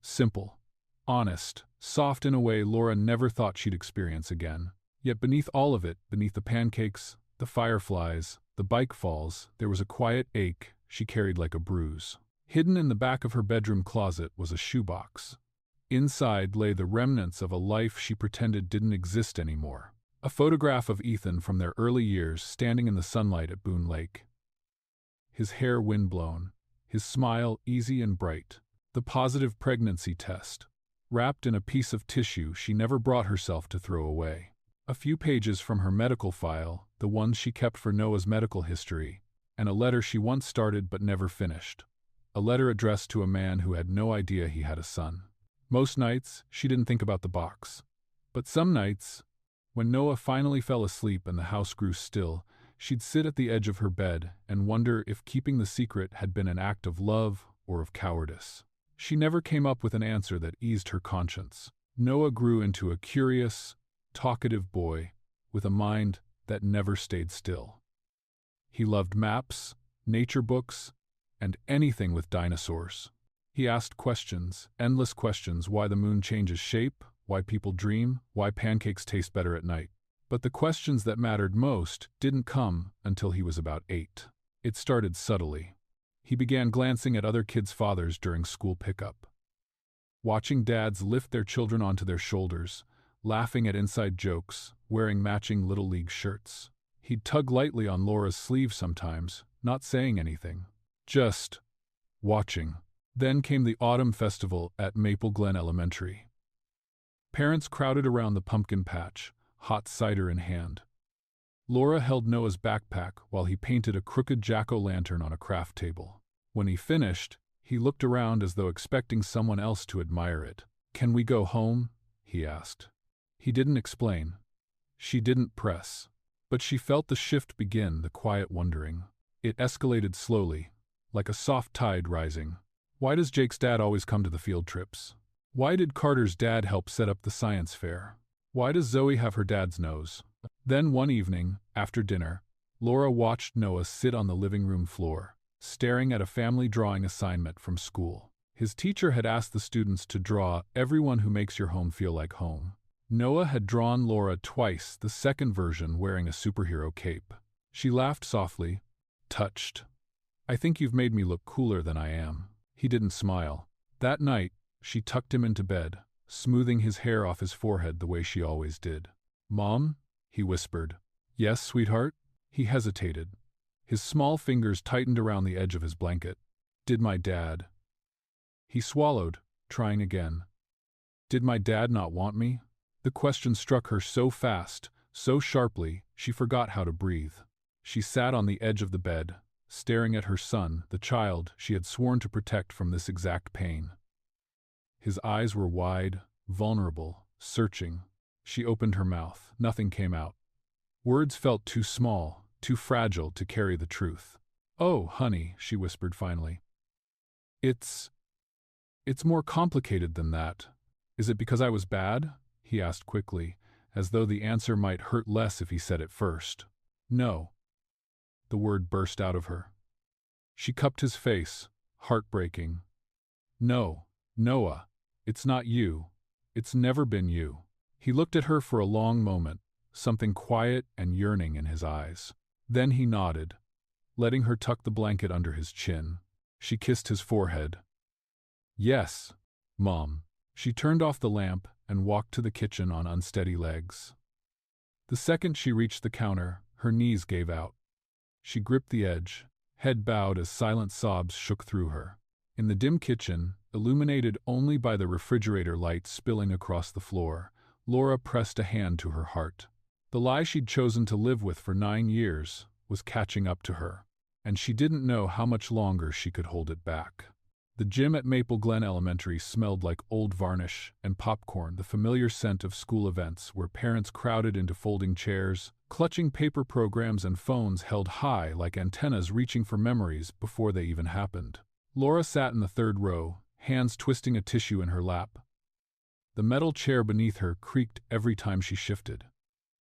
Simple, honest, soft in a way Laura never thought she'd experience again. Yet beneath all of it, beneath the pancakes, the fireflies, the bike falls, there was a quiet ache she carried like a bruise. Hidden in the back of her bedroom closet was a shoebox. Inside lay the remnants of a life she pretended didn't exist anymore. A photograph of Ethan from their early years standing in the sunlight at Boone Lake. His hair windblown, his smile easy and bright. The positive pregnancy test, wrapped in a piece of tissue she never brought herself to throw away. A few pages from her medical file, the ones she kept for Noah's medical history, and a letter she once started but never finished. A letter addressed to a man who had no idea he had a son. Most nights, she didn't think about the box. But some nights, when Noah finally fell asleep and the house grew still, she'd sit at the edge of her bed and wonder if keeping the secret had been an act of love or of cowardice. She never came up with an answer that eased her conscience. Noah grew into a curious, talkative boy with a mind that never stayed still. He loved maps, nature books, and anything with dinosaurs. He asked questions, endless questions: why the moon changes shape, why people dream, why pancakes taste better at night. But the questions that mattered most didn't come until he was about 8. It started subtly. He began glancing at other kids' fathers during school pickup. Watching dads lift their children onto their shoulders, laughing at inside jokes, wearing matching Little League shirts. He'd tug lightly on Laura's sleeve sometimes, not saying anything. Just watching. Then came the autumn festival at Maple Glen Elementary. Parents crowded around the pumpkin patch, hot cider in hand. Laura held Noah's backpack while he painted a crooked jack-o'-lantern on a craft table. When he finished, he looked around as though expecting someone else to admire it. "Can we go home?" he asked. He didn't explain. She didn't press. But she felt the shift begin, the quiet wondering. It escalated slowly, like a soft tide rising. Why does Jake's dad always come to the field trips? Why did Carter's dad help set up the science fair? Why does Zoe have her dad's nose? Then one evening, after dinner, Laura watched Noah sit on the living room floor, staring at a family drawing assignment from school. His teacher had asked the students to draw everyone who makes your home feel like home. Noah had drawn Laura twice, the second version wearing a superhero cape. She laughed softly, touched. "I think you've made me look cooler than I am." He didn't smile. That night, she tucked him into bed, smoothing his hair off his forehead the way she always did. "Mom?" he whispered. "Yes, sweetheart?" He hesitated. His small fingers tightened around the edge of his blanket. "Did my dad?" He swallowed, trying again. "Did my dad not want me?" The question struck her so fast, so sharply, she forgot how to breathe. She sat on the edge of the bed, staring at her son, the child she had sworn to protect from this exact pain. His eyes were wide, vulnerable, searching. She opened her mouth. Nothing came out. Words felt too small, too fragile to carry the truth. "Oh, honey," she whispered finally. It's more complicated than that. Is it because I was bad?" he asked quickly, as though the answer might hurt less if he said it first. "No." The word burst out of her. She cupped his face, heartbreaking. "No, Noah, it's not you. It's never been you." He looked at her for a long moment, something quiet and yearning in his eyes. Then he nodded, letting her tuck the blanket under his chin. She kissed his forehead. "Yes, Mom." She turned off the lamp and walked to the kitchen on unsteady legs. The second she reached the counter, her knees gave out. She gripped the edge, head bowed as silent sobs shook through her. In the dim kitchen, illuminated only by the refrigerator light spilling across the floor, Laura pressed a hand to her heart. The lie she'd chosen to live with for 9 years was catching up to her, and she didn't know how much longer she could hold it back. The gym at Maple Glen Elementary smelled like old varnish and popcorn, the familiar scent of school events where parents crowded into folding chairs, clutching paper programs and phones held high like antennas reaching for memories before they even happened. Laura sat in the third row, hands twisting a tissue in her lap. The metal chair beneath her creaked every time she shifted.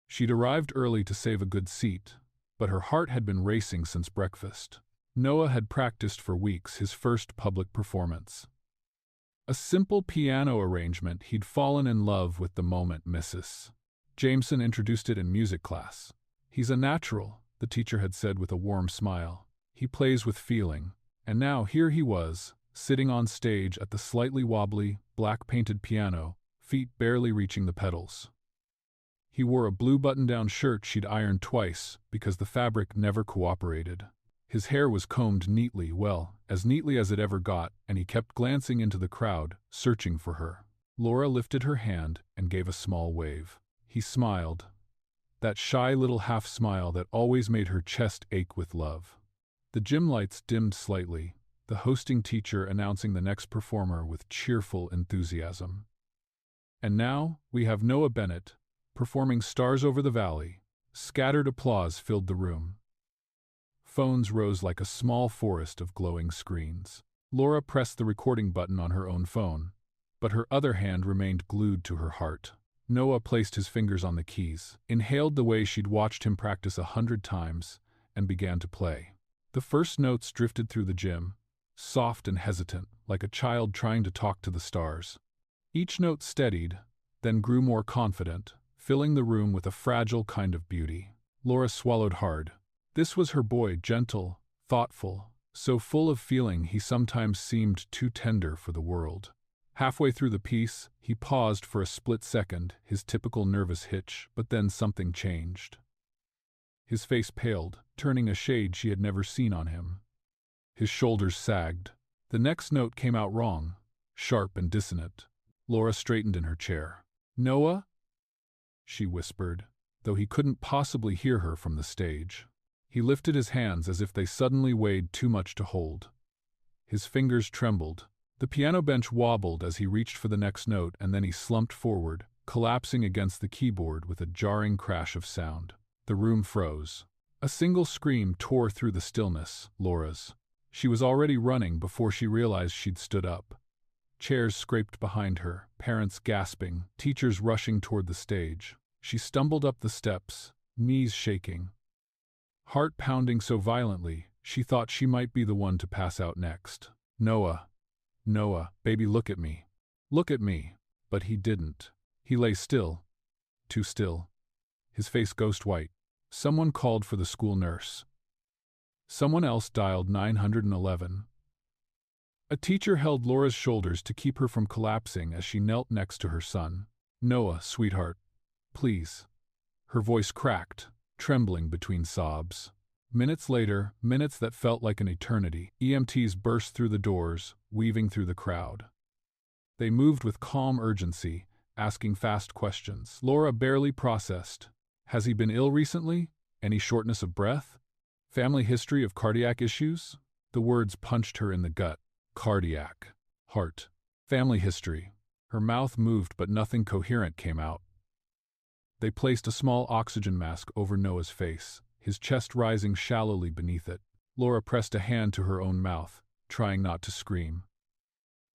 She'd arrived early to save a good seat, but her heart had been racing since breakfast. Noah had practiced for weeks his first public performance. A simple piano arrangement he'd fallen in love with the moment Mrs. Jameson introduced it in music class. "He's a natural," the teacher had said with a warm smile. "He plays with feeling." And now here he was, sitting on stage at the slightly wobbly, black-painted piano, feet barely reaching the pedals. He wore a blue button-down shirt she'd ironed twice because the fabric never cooperated. His hair was combed neatly, well, as neatly as it ever got, and he kept glancing into the crowd, searching for her. Laura lifted her hand and gave a small wave. He smiled, that shy little half-smile that always made her chest ache with love. The gym lights dimmed slightly, the hosting teacher announcing the next performer with cheerful enthusiasm. "And now, we have Noah Bennett, performing Stars Over the Valley." Scattered applause filled the room. Phones rose like a small forest of glowing screens. Laura pressed the recording button on her own phone, but her other hand remained glued to her heart. Noah placed his fingers on the keys, inhaled the way she'd watched him practice 100 times, and began to play. The first notes drifted through the gym, soft and hesitant, like a child trying to talk to the stars. Each note steadied, then grew more confident, filling the room with a fragile kind of beauty. Laura swallowed hard. This was her boy, gentle, thoughtful, so full of feeling he sometimes seemed too tender for the world. Halfway through the piece, he paused for a split second, his typical nervous hitch, but then something changed. His face paled, turning a shade she had never seen on him. His shoulders sagged. The next note came out wrong, sharp and dissonant. Laura straightened in her chair. "Noah?" she whispered, though he couldn't possibly hear her from the stage. He lifted his hands as if they suddenly weighed too much to hold. His fingers trembled. The piano bench wobbled as he reached for the next note, and then he slumped forward, collapsing against the keyboard with a jarring crash of sound. The room froze. A single scream tore through the stillness, Laura's. She was already running before she realized she'd stood up. Chairs scraped behind her, parents gasping, teachers rushing toward the stage. She stumbled up the steps, knees shaking. Heart pounding so violently, she thought she might be the one to pass out next. "Noah. Noah, baby, look at me. Look at me." But he didn't. He lay still. Too still. His face ghost white. Someone called for the school nurse. Someone else dialed 911. A teacher held Laura's shoulders to keep her from collapsing as she knelt next to her son. "Noah, sweetheart. Please." Her voice cracked, trembling between sobs. Minutes later, minutes that felt like an eternity, EMTs burst through the doors, weaving through the crowd. They moved with calm urgency, asking fast questions. Laura barely processed. Has he been ill recently? Any shortness of breath? Family history of cardiac issues? The words punched her in the gut. Cardiac. Heart. Family history. Her mouth moved but nothing coherent came out. They placed a small oxygen mask over Noah's face, his chest rising shallowly beneath it. Laura pressed a hand to her own mouth, trying not to scream.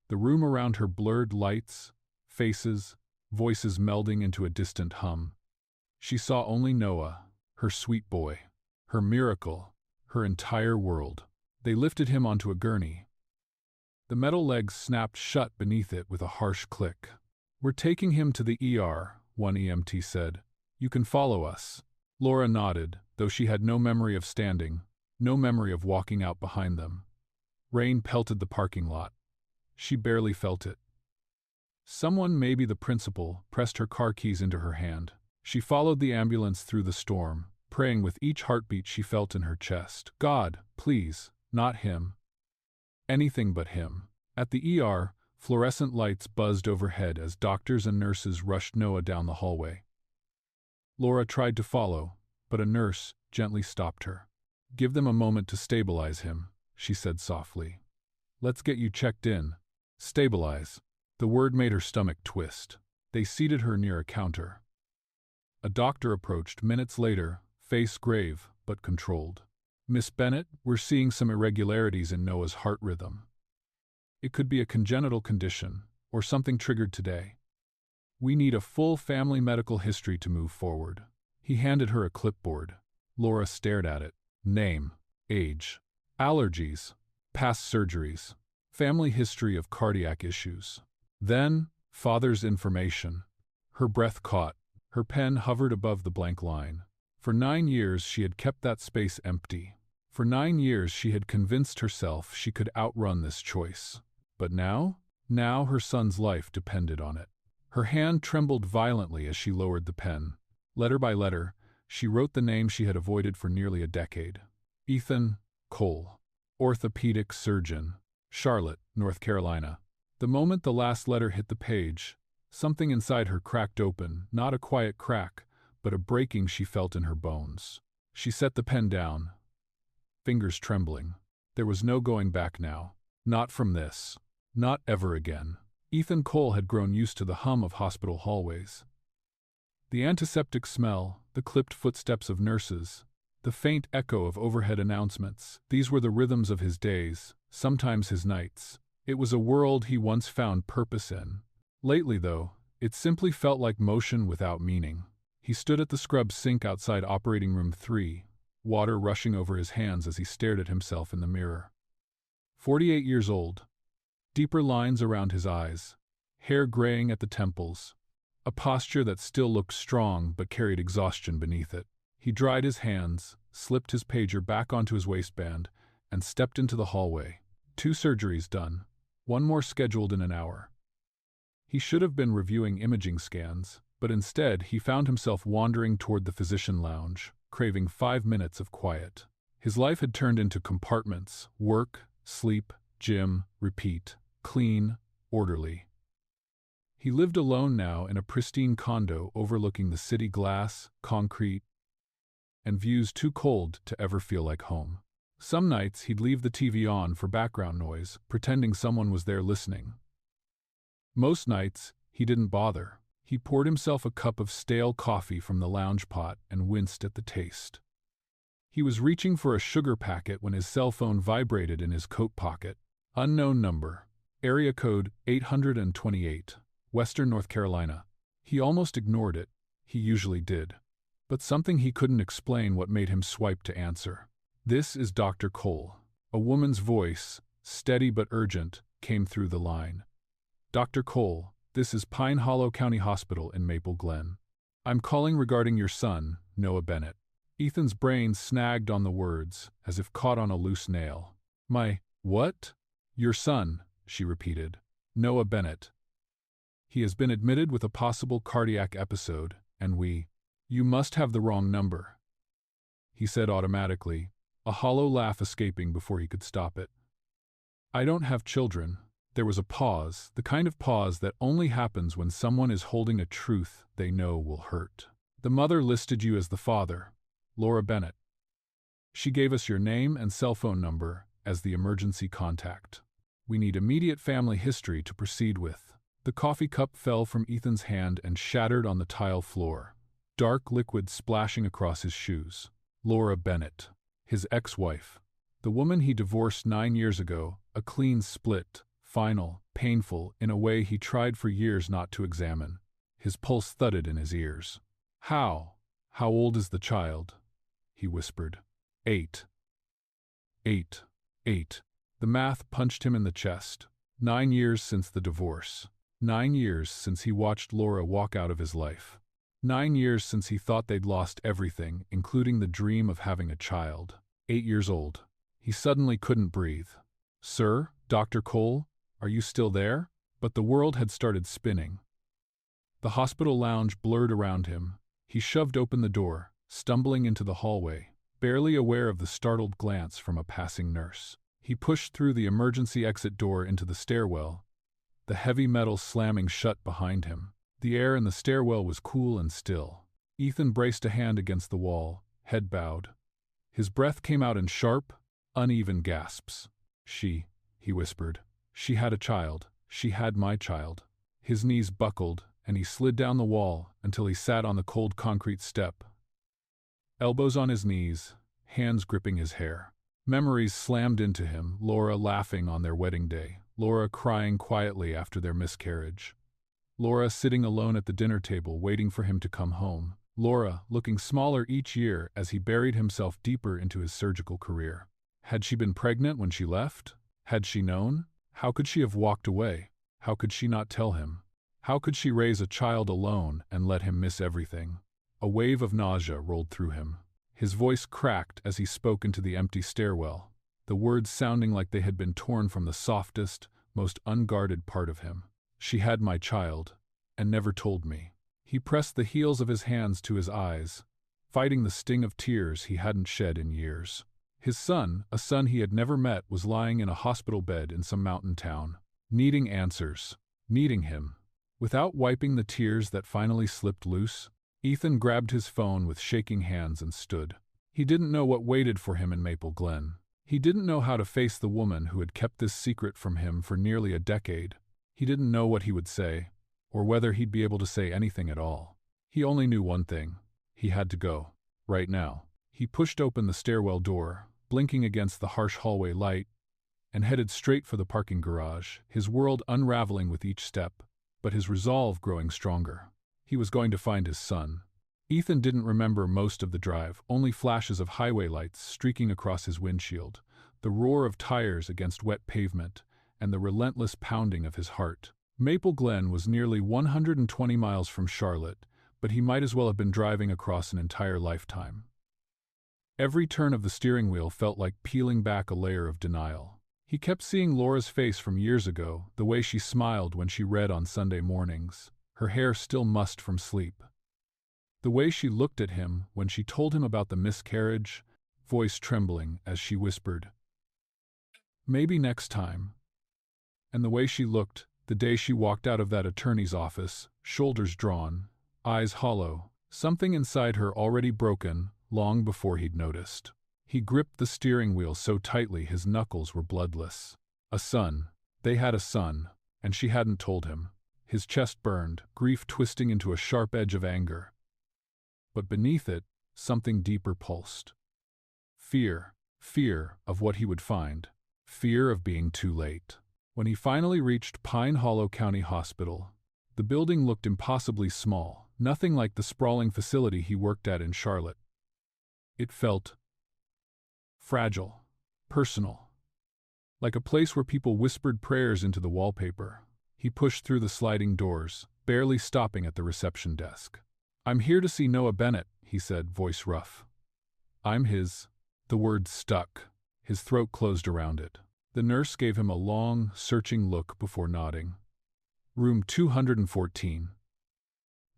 The room around her blurred lights, faces, voices melding into a distant hum. She saw only Noah, her sweet boy, her miracle, her entire world. They lifted him onto a gurney. The metal legs snapped shut beneath it with a harsh click. "We're taking him to the ER," one EMT said. "You can follow us." Laura nodded, though she had no memory of standing, no memory of walking out behind them. Rain pelted the parking lot. She barely felt it. Someone, maybe the principal, pressed her car keys into her hand. She followed the ambulance through the storm, praying with each heartbeat she felt in her chest. God, please, not him. Anything but him. At the ER, fluorescent lights buzzed overhead as doctors and nurses rushed Noah down the hallway. Laura tried to follow, but a nurse gently stopped her. "Give them a moment to stabilize him," she said softly. "Let's get you checked in." Stabilize. The word made her stomach twist. They seated her near a counter. A doctor approached minutes later, face grave but controlled. "Miss Bennett, we're seeing some irregularities in Noah's heart rhythm. It could be a congenital condition, or something triggered today. We need a full family medical history to move forward." He handed her a clipboard. Laura stared at it. Name, age, allergies, past surgeries, family history of cardiac issues. Then, father's information. Her breath caught. Her pen hovered above the blank line. For 9 years she had kept that space empty. For 9 years she had convinced herself she could outrun this choice. But now her son's life depended on it. Her hand trembled violently as she lowered the pen. Letter by letter, she wrote the name she had avoided for nearly a decade. Ethan Cole, orthopedic surgeon, Charlotte, North Carolina. The moment the last letter hit the page, something inside her cracked open, not a quiet crack, but a breaking she felt in her bones. She set the pen down, fingers trembling. There was no going back now. Not from this. Not ever again. Ethan Cole had grown used to the hum of hospital hallways. The antiseptic smell, the clipped footsteps of nurses, the faint echo of overhead announcements, these were the rhythms of his days, sometimes his nights. It was a world he once found purpose in. Lately, though, it simply felt like motion without meaning. He stood at the scrub sink outside operating room 3, water rushing over his hands as he stared at himself in the mirror. 48 years old. Deeper lines around his eyes, hair graying at the temples, a posture that still looked strong but carried exhaustion beneath it. He dried his hands, slipped his pager back onto his waistband, and stepped into the hallway. 2 surgeries done, 1 more scheduled in an hour. He should have been reviewing imaging scans, but instead he found himself wandering toward the physician lounge, craving 5 minutes of quiet. His life had turned into compartments: work, sleep, gym, repeat, clean, orderly. He lived alone now in a pristine condo overlooking the city, glass, concrete, and views too cold to ever feel like home. Some nights he'd leave the TV on for background noise, pretending someone was there listening. Most nights, he didn't bother. He poured himself a cup of stale coffee from the lounge pot and winced at the taste. He was reaching for a sugar packet when his cell phone vibrated in his coat pocket. Unknown number. Area code 828, Western North Carolina. He almost ignored it. He usually did. But something he couldn't explain what made him swipe to answer. "This is Dr. Cole." A woman's voice, steady but urgent, came through the line. "Dr. Cole, this is Pine Hollow County Hospital in Maple Glen. I'm calling regarding your son, Noah Bennett." Ethan's brain snagged on the words, as if caught on a loose nail. "My, what?" "Your son," she repeated. "Noah Bennett. He has been admitted with a possible cardiac episode, and You must have the wrong number," he said automatically, a hollow laugh escaping before he could stop it. "I don't have children." There was a pause, the kind of pause that only happens when someone is holding a truth they know will hurt. "The mother listed you as the father, Laura Bennett. She gave us your name and cell phone number as the emergency contact. We need immediate family history to proceed with." The coffee cup fell from Ethan's hand and shattered on the tile floor, dark liquid splashing across his shoes. Laura Bennett, his ex-wife, the woman he divorced 9 years ago, a clean split, final, painful in a way he tried for years not to examine. His pulse thudded in his ears. How old is the child? He whispered. 8. 8. 8. The math punched him in the chest. 9 years since the divorce. 9 years since he watched Laura walk out of his life. 9 years since he thought they'd lost everything, including the dream of having a child. 8 years old. He suddenly couldn't breathe. Sir, Dr. Cole, are you still there? But the world had started spinning. The hospital lounge blurred around him. He shoved open the door, stumbling into the hallway, barely aware of the startled glance from a passing nurse. He pushed through the emergency exit door into the stairwell, the heavy metal slamming shut behind him. The air in the stairwell was cool and still. Ethan braced a hand against the wall, head bowed. His breath came out in sharp, uneven gasps. He whispered. She had a child. She had my child. His knees buckled, and he slid down the wall until he sat on the cold concrete step. Elbows on his knees, hands gripping his hair. Memories slammed into him, Laura laughing on their wedding day, Laura crying quietly after their miscarriage. Laura sitting alone at the dinner table waiting for him to come home. Laura looking smaller each year as he buried himself deeper into his surgical career. Had she been pregnant when she left? Had she known? How could she have walked away? How could she not tell him? How could she raise a child alone and let him miss everything? A wave of nausea rolled through him. His voice cracked as he spoke into the empty stairwell, the words sounding like they had been torn from the softest, most unguarded part of him. She had my child, and never told me. He pressed the heels of his hands to his eyes, fighting the sting of tears he hadn't shed in years. His son, a son he had never met, was lying in a hospital bed in some mountain town, needing answers, needing him. Without wiping the tears that finally slipped loose, Ethan grabbed his phone with shaking hands and stood. He didn't know what waited for him in Maple Glen. He didn't know how to face the woman who had kept this secret from him for nearly a decade. He didn't know what he would say, or whether he'd be able to say anything at all. He only knew one thing. He had to go. Right now. He pushed open the stairwell door, blinking against the harsh hallway light, and headed straight for the parking garage, his world unraveling with each step, but his resolve growing stronger. He was going to find his son. Ethan didn't remember most of the drive, only flashes of highway lights streaking across his windshield, the roar of tires against wet pavement, and the relentless pounding of his heart. Maple Glen was nearly 120 miles from Charlotte, but he might as well have been driving across an entire lifetime. Every turn of the steering wheel felt like peeling back a layer of denial. He kept seeing Laura's face from years ago, the way she smiled when she read on Sunday mornings, her hair still mussed from sleep. The way she looked at him when she told him about the miscarriage, voice trembling as she whispered, "Maybe next time." And the way she looked the day she walked out of that attorney's office, shoulders drawn, eyes hollow, something inside her already broken long before he'd noticed. He gripped the steering wheel so tightly his knuckles were bloodless. A son. They had a son, and she hadn't told him. His chest burned, grief twisting into a sharp edge of anger. But beneath it, something deeper pulsed. Fear. Fear of what he would find. Fear of being too late. When he finally reached Pine Hollow County Hospital, the building looked impossibly small, nothing like the sprawling facility he worked at in Charlotte. It felt fragile, personal, like a place where people whispered prayers into the wallpaper. He pushed through the sliding doors, barely stopping at the reception desk. "I'm here to see Noah Bennett," he said, voice rough. "I'm his." The word stuck. His throat closed around it. The nurse gave him a long, searching look before nodding. Room 214.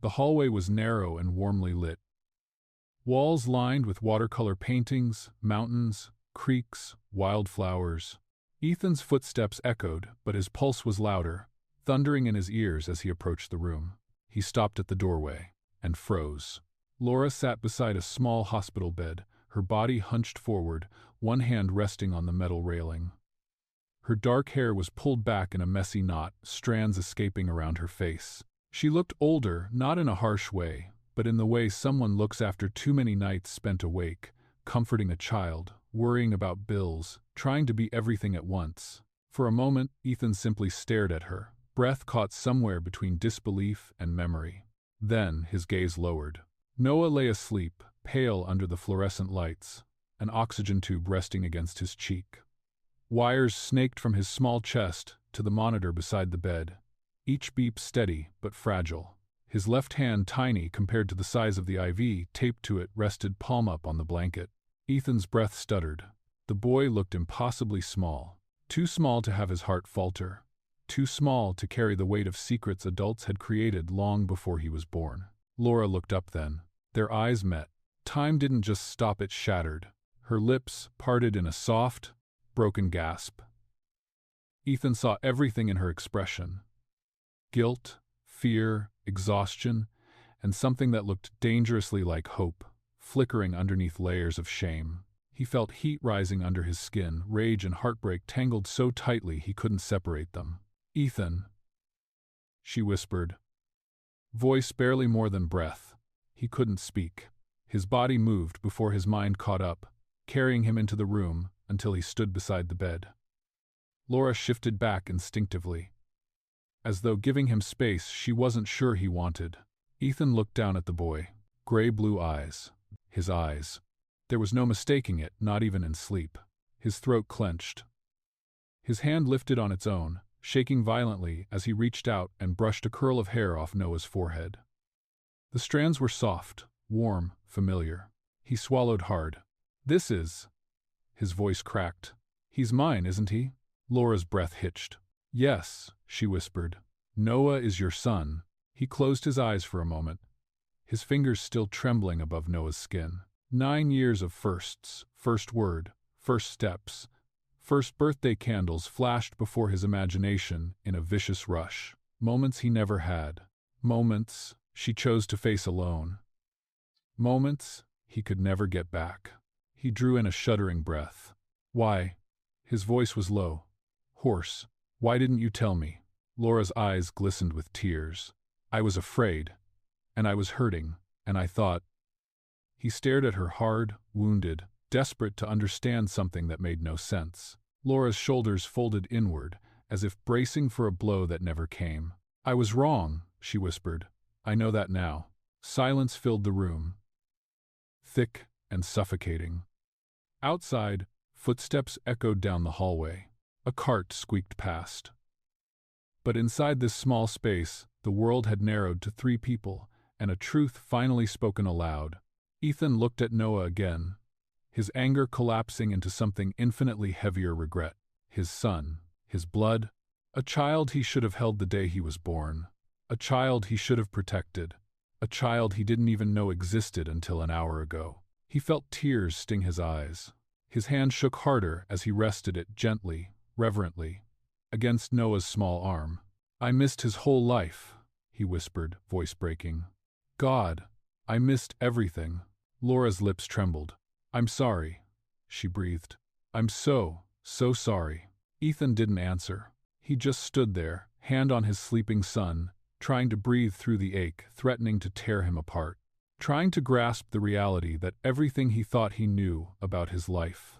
The hallway was narrow and warmly lit. Walls lined with watercolor paintings, mountains, creeks, wildflowers. Ethan's footsteps echoed, but his pulse was louder, thundering in his ears as he approached the room. He stopped at the doorway and froze. Laura sat beside a small hospital bed, her body hunched forward, one hand resting on the metal railing. Her dark hair was pulled back in a messy knot, strands escaping around her face. She looked older, not in a harsh way, but in the way someone looks after too many nights spent awake, comforting a child, worrying about bills, trying to be everything at once. For a moment, Ethan simply stared at her, breath caught somewhere between disbelief and memory. Then his gaze lowered. Noah lay asleep, pale under the fluorescent lights, an oxygen tube resting against his cheek. Wires snaked from his small chest to the monitor beside the bed, each beep steady but fragile. His left hand, tiny compared to the size of the IV taped to it, rested palm up on the blanket. Ethan's breath stuttered. The boy looked impossibly small. Too small to have his heart falter. Too small to carry the weight of secrets adults had created long before he was born. Laura looked up then. Their eyes met. Time didn't just stop, it shattered. Her lips parted in a soft, broken gasp. Ethan saw everything in her expression. Guilt, fear, exhaustion, and something that looked dangerously like hope, flickering underneath layers of shame. He felt heat rising under his skin, rage and heartbreak tangled so tightly he couldn't separate them. "Ethan," she whispered, voice barely more than breath. He couldn't speak. His body moved before his mind caught up, carrying him into the room until he stood beside the bed. Laura shifted back instinctively, as though giving him space she wasn't sure he wanted. Ethan looked down at the boy. Gray-blue eyes. His eyes. There was no mistaking it, not even in sleep. His throat clenched. His hand lifted on its own, shaking violently as he reached out and brushed a curl of hair off Noah's forehead. The strands were soft, warm, familiar. He swallowed hard. "This is..." His voice cracked. "He's mine, isn't he?" Laura's breath hitched. "Yes," she whispered. "Noah is your son." He closed his eyes for a moment, his fingers still trembling above Noah's skin. 9 years of firsts, first word, first steps, first birthday candles flashed before his imagination in a vicious rush. Moments he never had. Moments she chose to face alone. Moments he could never get back. He drew in a shuddering breath. "Why?" His voice was low, hoarse. "Why didn't you tell me?" Laura's eyes glistened with tears. "I was afraid, and I was hurting, and I thought..." He stared at her hard, wounded, desperate to understand something that made no sense. Laura's shoulders folded inward, as if bracing for a blow that never came. "I was wrong," she whispered. "I know that now." Silence filled the room, thick and suffocating. Outside, footsteps echoed down the hallway. A cart squeaked past. But inside this small space, the world had narrowed to 3 people, and a truth finally spoken aloud. Ethan looked at Noah again, his anger collapsing into something infinitely heavier: regret. His son, his blood, a child he should have held the day he was born, a child he should have protected, a child he didn't even know existed until an hour ago. He felt tears sting his eyes. His hand shook harder as he rested it gently, reverently, against Noah's small arm. "I missed his whole life," he whispered, voice breaking. "God, I missed everything." Laura's lips trembled. "I'm sorry," she breathed. "I'm so sorry." Ethan didn't answer. He just stood there, hand on his sleeping son, trying to breathe through the ache, threatening to tear him apart. Trying to grasp the reality that everything he thought he knew about his life,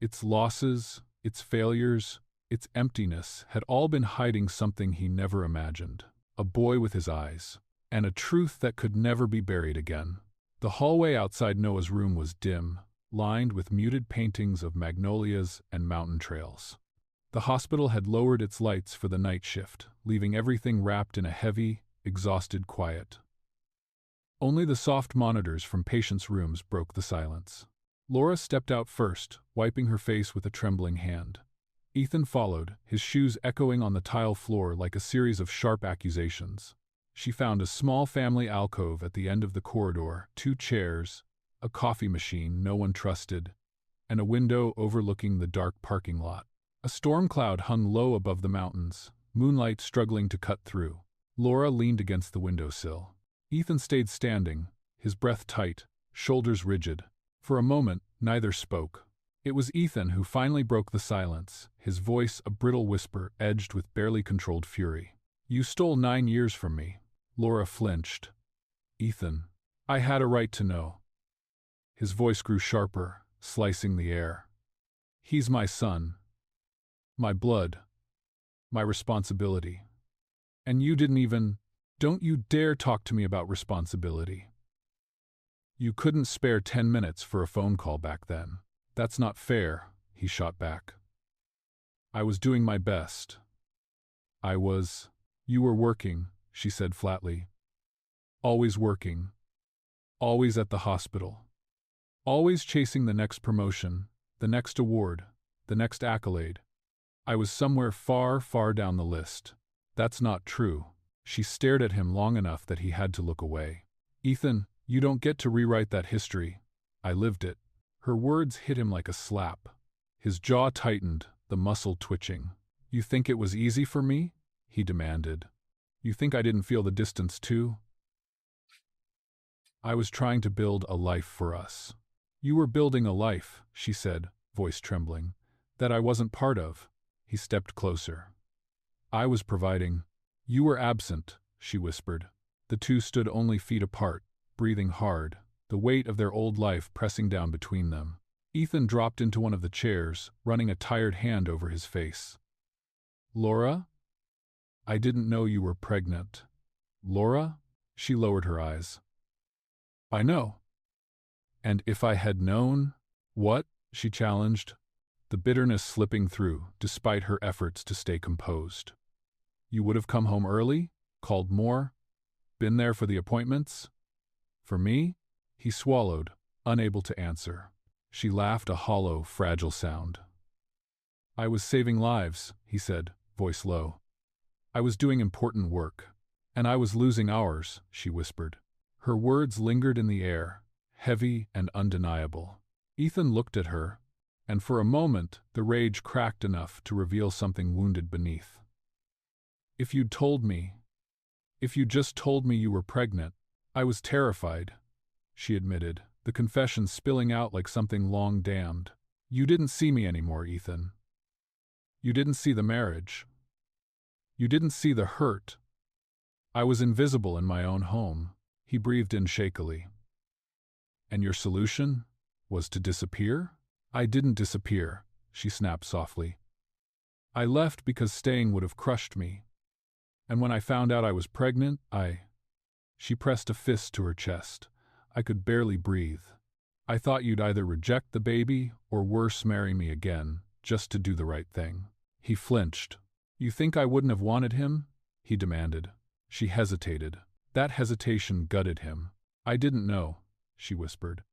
its losses, its failures, its emptiness, had all been hiding something he never imagined. A boy with his eyes, and a truth that could never be buried again. The hallway outside Noah's room was dim, lined with muted paintings of magnolias and mountain trails. The hospital had lowered its lights for the night shift, leaving everything wrapped in a heavy, exhausted quiet. Only the soft monitors from patients' rooms broke the silence. Laura stepped out first, wiping her face with a trembling hand. Ethan followed, his shoes echoing on the tile floor like a series of sharp accusations. She found a small family alcove at the end of the corridor, 2 chairs, a coffee machine no one trusted, and a window overlooking the dark parking lot. A storm cloud hung low above the mountains, moonlight struggling to cut through. Laura leaned against the windowsill. Ethan stayed standing, his breath tight, shoulders rigid. For a moment, neither spoke. It was Ethan who finally broke the silence, his voice a brittle whisper edged with barely controlled fury. You stole 9 years from me. Laura flinched. Ethan, I had a right to know. His voice grew sharper, slicing the air. He's my son. My blood. My responsibility. And you didn't even— Don't you dare talk to me about responsibility. You couldn't spare 10 minutes for a phone call back then. That's not fair, he shot back. I was doing my best. You were working, she said flatly. Always working. Always at the hospital. Always chasing the next promotion, the next award, the next accolade. I was somewhere far, far down the list. That's not true. She stared at him long enough that he had to look away. Ethan, you don't get to rewrite that history. I lived it. Her words hit him like a slap. His jaw tightened, the muscle twitching. You think it was easy for me? He demanded. You think I didn't feel the distance too? I was trying to build a life for us. You were building a life, she said, voice trembling, that I wasn't part of. He stepped closer. I was providing. You were absent, she whispered. The two stood only feet apart, breathing hard, the weight of their old life pressing down between them. Ethan dropped into one of the chairs, running a tired hand over his face. Laura? I didn't know you were pregnant. Laura? She lowered her eyes. I know. And if I had known— What? She challenged, the bitterness slipping through, despite her efforts to stay composed. You would have come home early? Called more? Been there for the appointments? For me? He swallowed, unable to answer. She laughed a hollow, fragile sound. I was saving lives, he said, voice low. I was doing important work. And I was losing ours, she whispered. Her words lingered in the air, heavy and undeniable. Ethan looked at her, and for a moment the rage cracked enough to reveal something wounded beneath. If you'd just told me you were pregnant, I was terrified, she admitted, the confession spilling out like something long damned. You didn't see me anymore, Ethan. You didn't see the marriage. You didn't see the hurt. I was invisible in my own home, he breathed in shakily. And your solution was to disappear? I didn't disappear, she snapped softly. I left because staying would have crushed me. And when I found out I was pregnant, She pressed a fist to her chest. I could barely breathe. I thought you'd either reject the baby or worse marry me again, just to do the right thing. He flinched. You think I wouldn't have wanted him? He demanded. She hesitated. That hesitation gutted him. I didn't know, she whispered.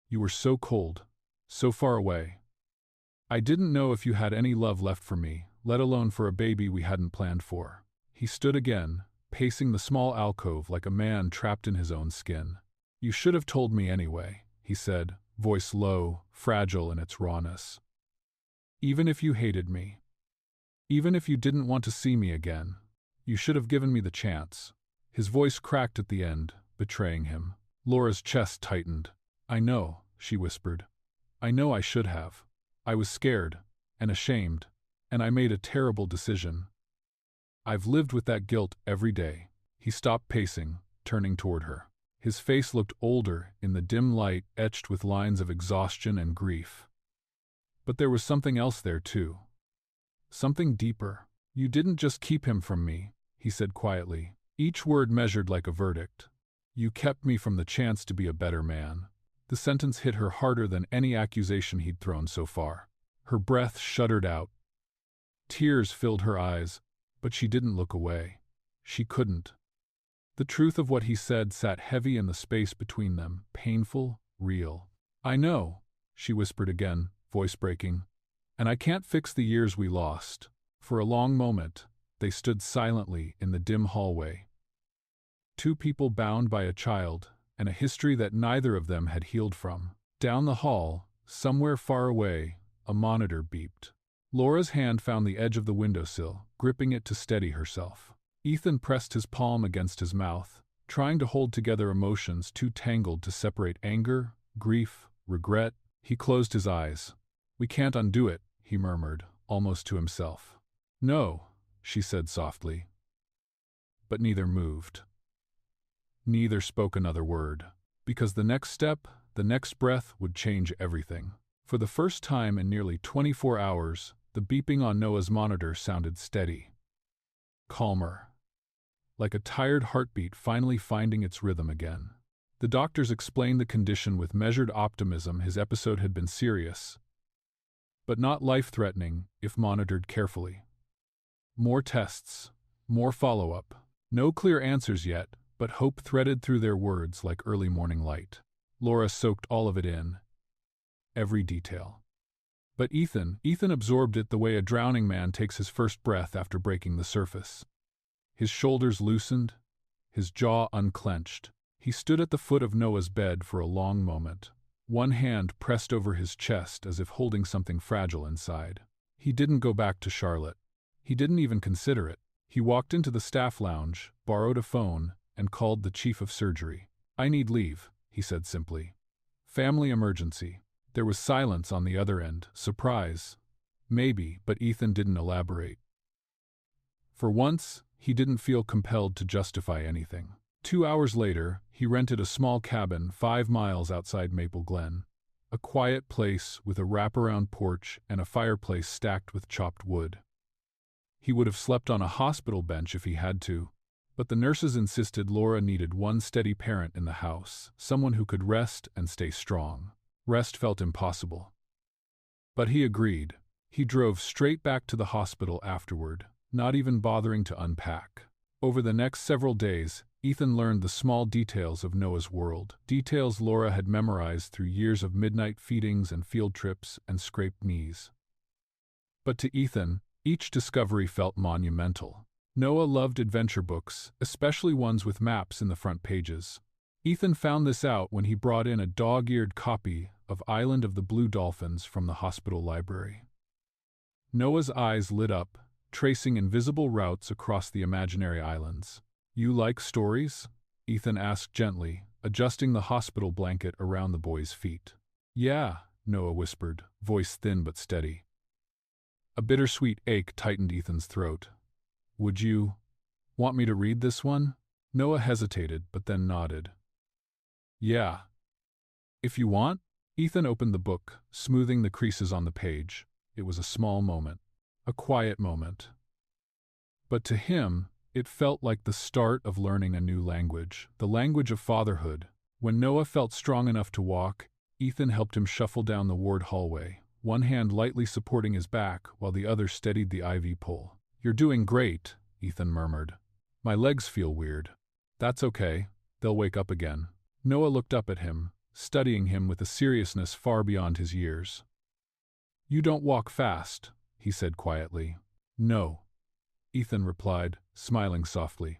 You were so cold, so far away. I didn't know if you had any love left for me, let alone for a baby we hadn't planned for. He stood again, pacing the small alcove like a man trapped in his own skin. You should have told me anyway, he said, voice low, fragile in its rawness. Even if you hated me. Even if you didn't want to see me again. You should have given me the chance. His voice cracked at the end, betraying him. Laura's chest tightened. I know, she whispered. I know I should have. I was scared, and ashamed, and I made a terrible decision. I've lived with that guilt every day. He stopped pacing, turning toward her. His face looked older in the dim light etched with lines of exhaustion and grief. But there was something else there too. Something deeper. You didn't just keep him from me, he said quietly, each word measured like a verdict. You kept me from the chance to be a better man. The sentence hit her harder than any accusation he'd thrown so far. Her breath shuddered out. Tears filled her eyes, but she didn't look away. She couldn't. The truth of what he said sat heavy in the space between them, painful, real. I know, she whispered again, voice breaking. And I can't fix the years we lost. For a long moment, they stood silently in the dim hallway. Two people bound by a child, and a history that neither of them had healed from. Down the hall, somewhere far away, a monitor beeped. Laura's hand found the edge of the windowsill, gripping it to steady herself. Ethan pressed his palm against his mouth, trying to hold together emotions too tangled to separate anger, grief, regret. He closed his eyes, We can't undo it, he murmured, almost to himself. No, she said softly. But neither moved. Neither spoke another word. Because the next step, the next breath would change everything. For the first time in nearly 24 hours, the beeping on Noah's monitor sounded steady. Calmer. Like a tired heartbeat finally finding its rhythm again. The doctors explained the condition with measured optimism. His episode had been serious, but not life-threatening if monitored carefully. More tests, more follow-up. No clear answers yet, but hope threaded through their words like early morning light. Laura soaked all of it in. Every detail. But Ethan absorbed it the way a drowning man takes his first breath after breaking the surface. His shoulders loosened, his jaw unclenched. He stood at the foot of Noah's bed for a long moment, one hand pressed over his chest as if holding something fragile inside. He didn't go back to Charlotte. He didn't even consider it. He walked into the staff lounge, borrowed a phone, and called the chief of surgery. I need leave, he said simply. Family emergency. There was silence on the other end, surprise. Maybe, but Ethan didn't elaborate. For once, he didn't feel compelled to justify anything. 2 hours later, he rented a small cabin 5 miles outside Maple Glen. A quiet place with a wraparound porch and a fireplace stacked with chopped wood. He would have slept on a hospital bench if he had to, but the nurses insisted Laura needed one steady parent in the house, someone who could rest and stay strong. Rest felt impossible. But he agreed. He drove straight back to the hospital afterward, not even bothering to unpack. Over the next several days, Ethan learned the small details of Noah's world, details Laura had memorized through years of midnight feedings and field trips and scraped knees. But to Ethan, each discovery felt monumental. Noah loved adventure books, especially ones with maps in the front pages. Ethan found this out when he brought in a dog-eared copy of Island of the Blue Dolphins from the hospital library. Noah's eyes lit up, tracing invisible routes across the imaginary islands. You like stories? Ethan asked gently, adjusting the hospital blanket around the boy's feet. Yeah, Noah whispered, voice thin but steady. A bittersweet ache tightened Ethan's throat. Would you want me to read this one? Noah hesitated, but then nodded. Yeah. If you want? Ethan opened the book, smoothing the creases on the page. It was a small moment. A quiet moment. But to him, it felt like the start of learning a new language, the language of fatherhood. When Noah felt strong enough to walk, Ethan helped him shuffle down the ward hallway, one hand lightly supporting his back while the other steadied the IV pole. You're doing great, Ethan murmured. My legs feel weird. That's okay. They'll wake up again. Noah looked up at him, studying him with a seriousness far beyond his years. You don't walk fast, he said quietly. No, Ethan replied, smiling softly.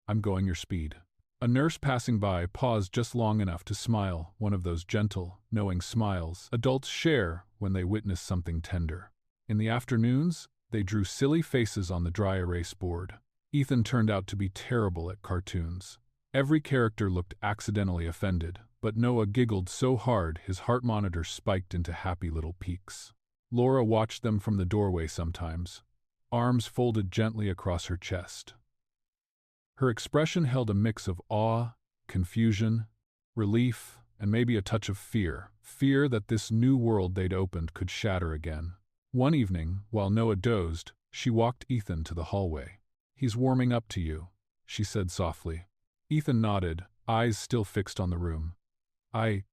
I'm going your speed. A nurse passing by paused just long enough to smile, one of those gentle, knowing smiles adults share when they witness something tender. In the afternoons, they drew silly faces on the dry erase board. Ethan turned out to be terrible at cartoons. Every character looked accidentally offended, but Noah giggled so hard his heart monitor spiked into happy little peaks. Laura watched them from the doorway sometimes, arms folded gently across her chest. Her expression held a mix of awe, confusion, relief, and maybe a touch of fear. Fear that this new world they'd opened could shatter again. One evening, while Noah dozed, she walked Ethan to the hallway. He's warming up to you, she said softly. Ethan nodded, eyes still fixed on the room. I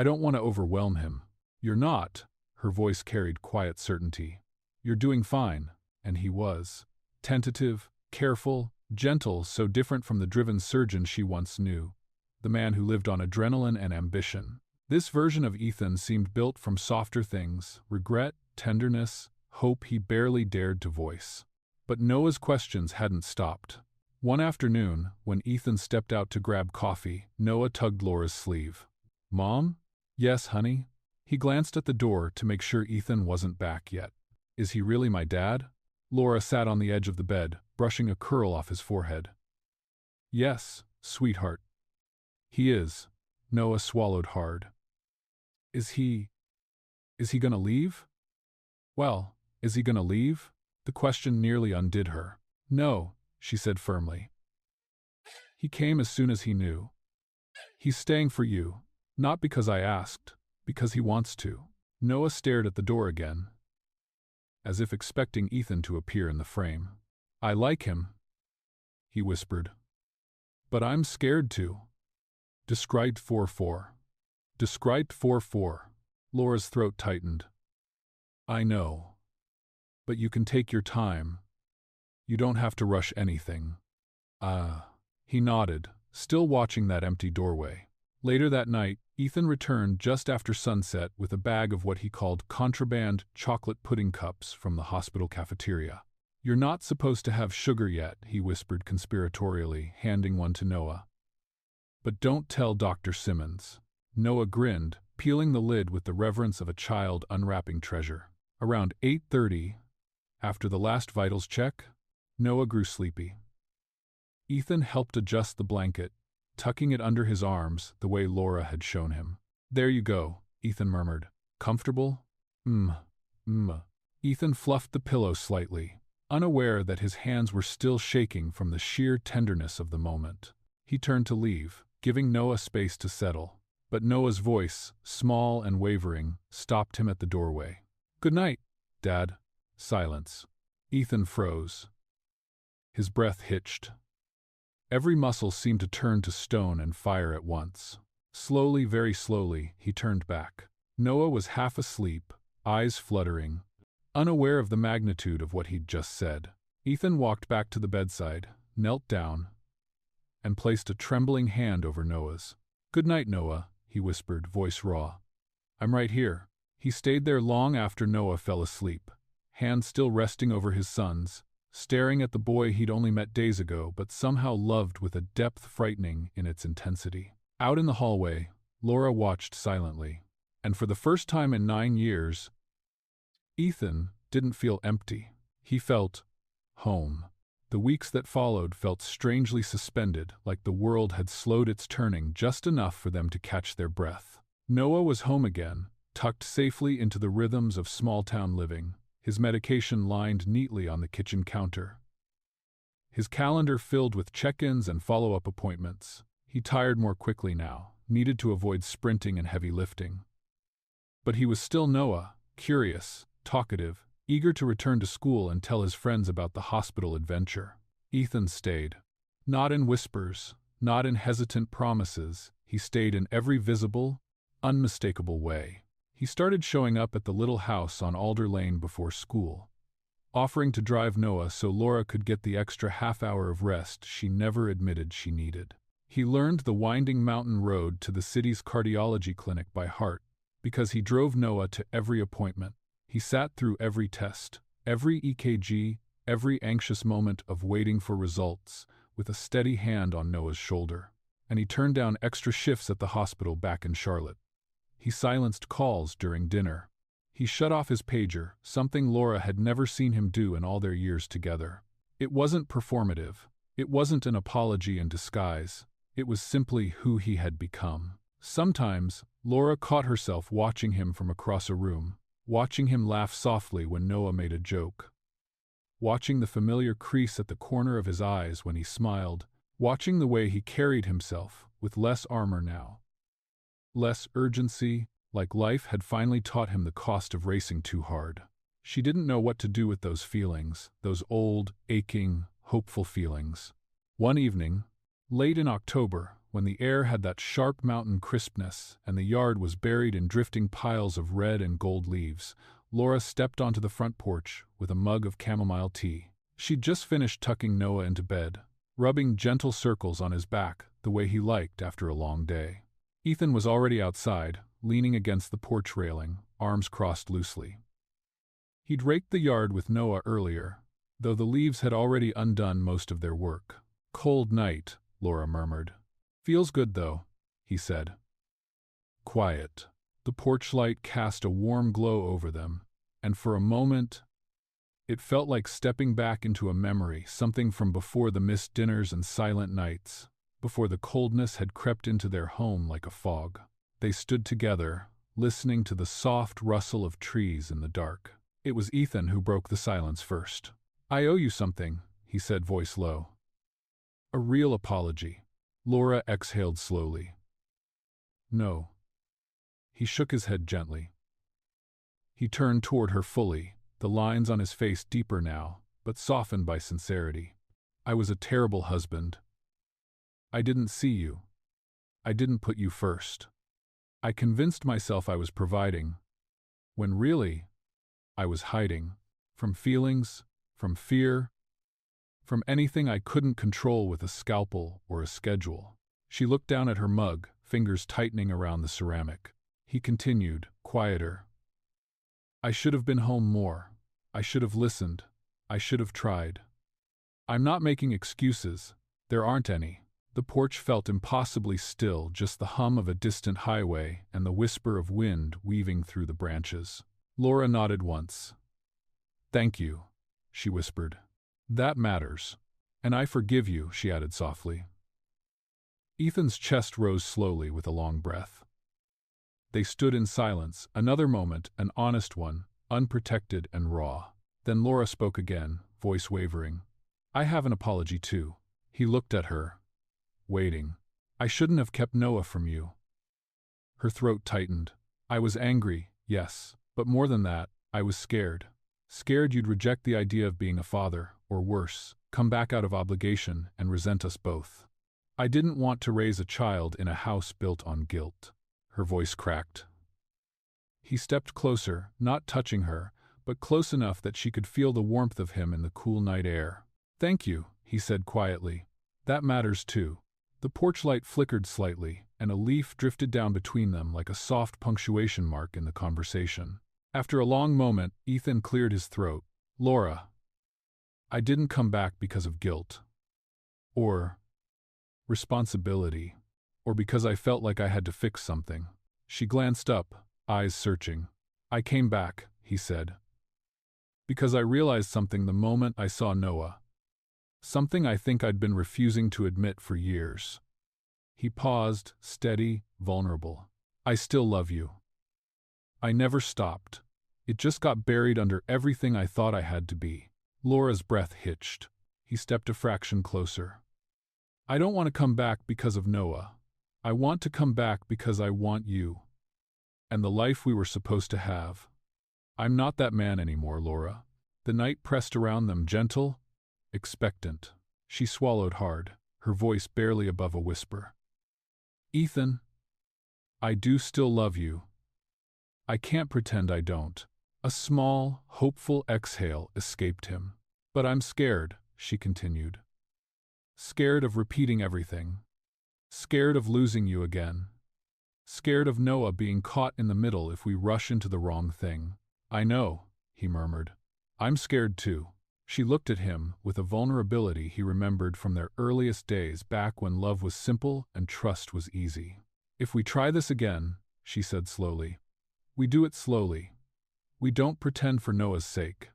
don't want to overwhelm him. You're not, her voice carried quiet certainty. You're doing fine, and he was. Tentative, careful, gentle, so different from the driven surgeon she once knew. The man who lived on adrenaline and ambition. This version of Ethan seemed built from softer things, regret, tenderness, hope he barely dared to voice. But Noah's questions hadn't stopped. One afternoon, when Ethan stepped out to grab coffee, Noah tugged Laura's sleeve. Mom? Yes, honey? He glanced at the door to make sure Ethan wasn't back yet. Is he really my dad? Laura sat on the edge of the bed, brushing a curl off his forehead. Yes, sweetheart. He is. Noah swallowed hard. Is he gonna leave? Well, is he gonna leave? The question nearly undid her. No, she said firmly. He came as soon as he knew. He's staying for you, not because I asked, because he wants to. Noah stared at the door again, as if expecting Ethan to appear in the frame. I like him, he whispered. But I'm scared to. Described 4-4. Described 4-4. Laura's throat tightened. I know. But you can take your time. You don't have to rush anything. He nodded, still watching that empty doorway. Later that night, Ethan returned just after sunset with a bag of what he called contraband chocolate pudding cups from the hospital cafeteria. You're not supposed to have sugar yet, he whispered conspiratorially, handing one to Noah. But don't tell Dr. Simmons. Noah grinned, peeling the lid with the reverence of a child unwrapping treasure. Around 8:30, after the last vitals check, Noah grew sleepy. Ethan helped adjust the blanket, tucking it under his arms the way Laura had shown him. There you go, Ethan murmured. Comfortable? Ethan fluffed the pillow slightly, unaware that his hands were still shaking from the sheer tenderness of the moment. He turned to leave, giving Noah space to settle. But Noah's voice, small and wavering, stopped him at the doorway. Good night, Dad. Silence. Ethan froze. His breath hitched. Every muscle seemed to turn to stone and fire at once. Slowly, very slowly, he turned back. Noah was half asleep, eyes fluttering, unaware of the magnitude of what he'd just said. Ethan walked back to the bedside, knelt down, and placed a trembling hand over Noah's. Good night, Noah, he whispered, voice raw. I'm right here. He stayed there long after Noah fell asleep, hand still resting over his son's, staring at the boy he'd only met days ago but somehow loved with a depth frightening in its intensity. Out in the hallway, Laura watched silently, and for the first time in 9 years, Ethan didn't feel empty. He felt home. The weeks that followed felt strangely suspended, like the world had slowed its turning just enough for them to catch their breath. Noah was home again, tucked safely into the rhythms of small-town living, his medication lined neatly on the kitchen counter. His calendar filled with check-ins and follow-up appointments. He tired more quickly now, needed to avoid sprinting and heavy lifting. But he was still Noah, curious, talkative, eager to return to school and tell his friends about the hospital adventure. Ethan stayed. Not in whispers, not in hesitant promises, he stayed in every visible, unmistakable way. He started showing up at the little house on Alder Lane before school, offering to drive Noah so Laura could get the extra half-hour of rest she never admitted she needed. He learned the winding mountain road to the city's cardiology clinic by heart because he drove Noah to every appointment. He sat through every test, every EKG, every anxious moment of waiting for results, with a steady hand on Noah's shoulder. And he turned down extra shifts at the hospital back in Charlotte. He silenced calls during dinner. He shut off his pager, something Laura had never seen him do in all their years together. It wasn't performative. It wasn't an apology in disguise. It was simply who he had become. Sometimes, Laura caught herself watching him from across a room, watching him laugh softly when Noah made a joke, watching the familiar crease at the corner of his eyes when he smiled, watching the way he carried himself, with less armor now. Less urgency, like life had finally taught him the cost of racing too hard. She didn't know what to do with those feelings, those old, aching, hopeful feelings. One evening, late in October, when the air had that sharp mountain crispness and the yard was buried in drifting piles of red and gold leaves, Laura stepped onto the front porch with a mug of chamomile tea. She'd just finished tucking Noah into bed, rubbing gentle circles on his back the way he liked after a long day. Ethan was already outside, leaning against the porch railing, arms crossed loosely. He'd raked the yard with Noah earlier, though the leaves had already undone most of their work. Cold night, Laura murmured. Feels good, though, he said. Quiet. The porch light cast a warm glow over them, and for a moment, it felt like stepping back into a memory, something from before the missed dinners and silent nights, before the coldness had crept into their home like a fog. They stood together, listening to the soft rustle of trees in the dark. It was Ethan who broke the silence first. "I owe you something," he said, voice low. "A real apology." Laura exhaled slowly. "No." He shook his head gently. He turned toward her fully, the lines on his face deeper now, but softened by sincerity. "I was a terrible husband. I didn't see you. I didn't put you first. I convinced myself I was providing, when really, I was hiding. From feelings, from fear, from anything I couldn't control with a scalpel or a schedule." She looked down at her mug, fingers tightening around the ceramic. He continued, quieter. "I should have been home more. I should have listened. I should have tried. I'm not making excuses. There aren't any." The porch felt impossibly still, just the hum of a distant highway and the whisper of wind weaving through the branches. Laura nodded once. "Thank you," she whispered. "That matters. And I forgive you," she added softly. Ethan's chest rose slowly with a long breath. They stood in silence, another moment, an honest one, unprotected and raw. Then Laura spoke again, voice wavering. "I have an apology too." He looked at her, waiting. "I shouldn't have kept Noah from you." Her throat tightened. "I was angry, yes, but more than that, I was scared. Scared you'd reject the idea of being a father, or worse, come back out of obligation and resent us both. I didn't want to raise a child in a house built on guilt." Her voice cracked. He stepped closer, not touching her, but close enough that she could feel the warmth of him in the cool night air. "Thank you," he said quietly. "That matters too." The porch light flickered slightly, and a leaf drifted down between them like a soft punctuation mark in the conversation. After a long moment, Ethan cleared his throat. "Laura, I didn't come back because of guilt. Or responsibility. Or because I felt like I had to fix something." She glanced up, eyes searching. "I came back," he said, "because I realized something the moment I saw Noah. Something I think I'd been refusing to admit for years." He paused, steady, vulnerable. "I still love you. I never stopped. It just got buried under everything I thought I had to be." Laura's breath hitched. He stepped a fraction closer. "I don't want to come back because of Noah. I want to come back because I want you. And the life we were supposed to have. I'm not that man anymore, Laura." The night pressed around them, gentle, expectant. She swallowed hard, her voice barely above a whisper. "Ethan, I do still love you. I can't pretend I don't." A small, hopeful exhale escaped him. "But I'm scared," she continued. "Scared of repeating everything. Scared of losing you again. Scared of Noah being caught in the middle if we rush into the wrong thing." "I know," he murmured. "I'm scared too." She looked at him with a vulnerability he remembered from their earliest days back when love was simple and trust was easy. "If we try this again," she said slowly, "we do it slowly. We don't pretend for Noah's sake.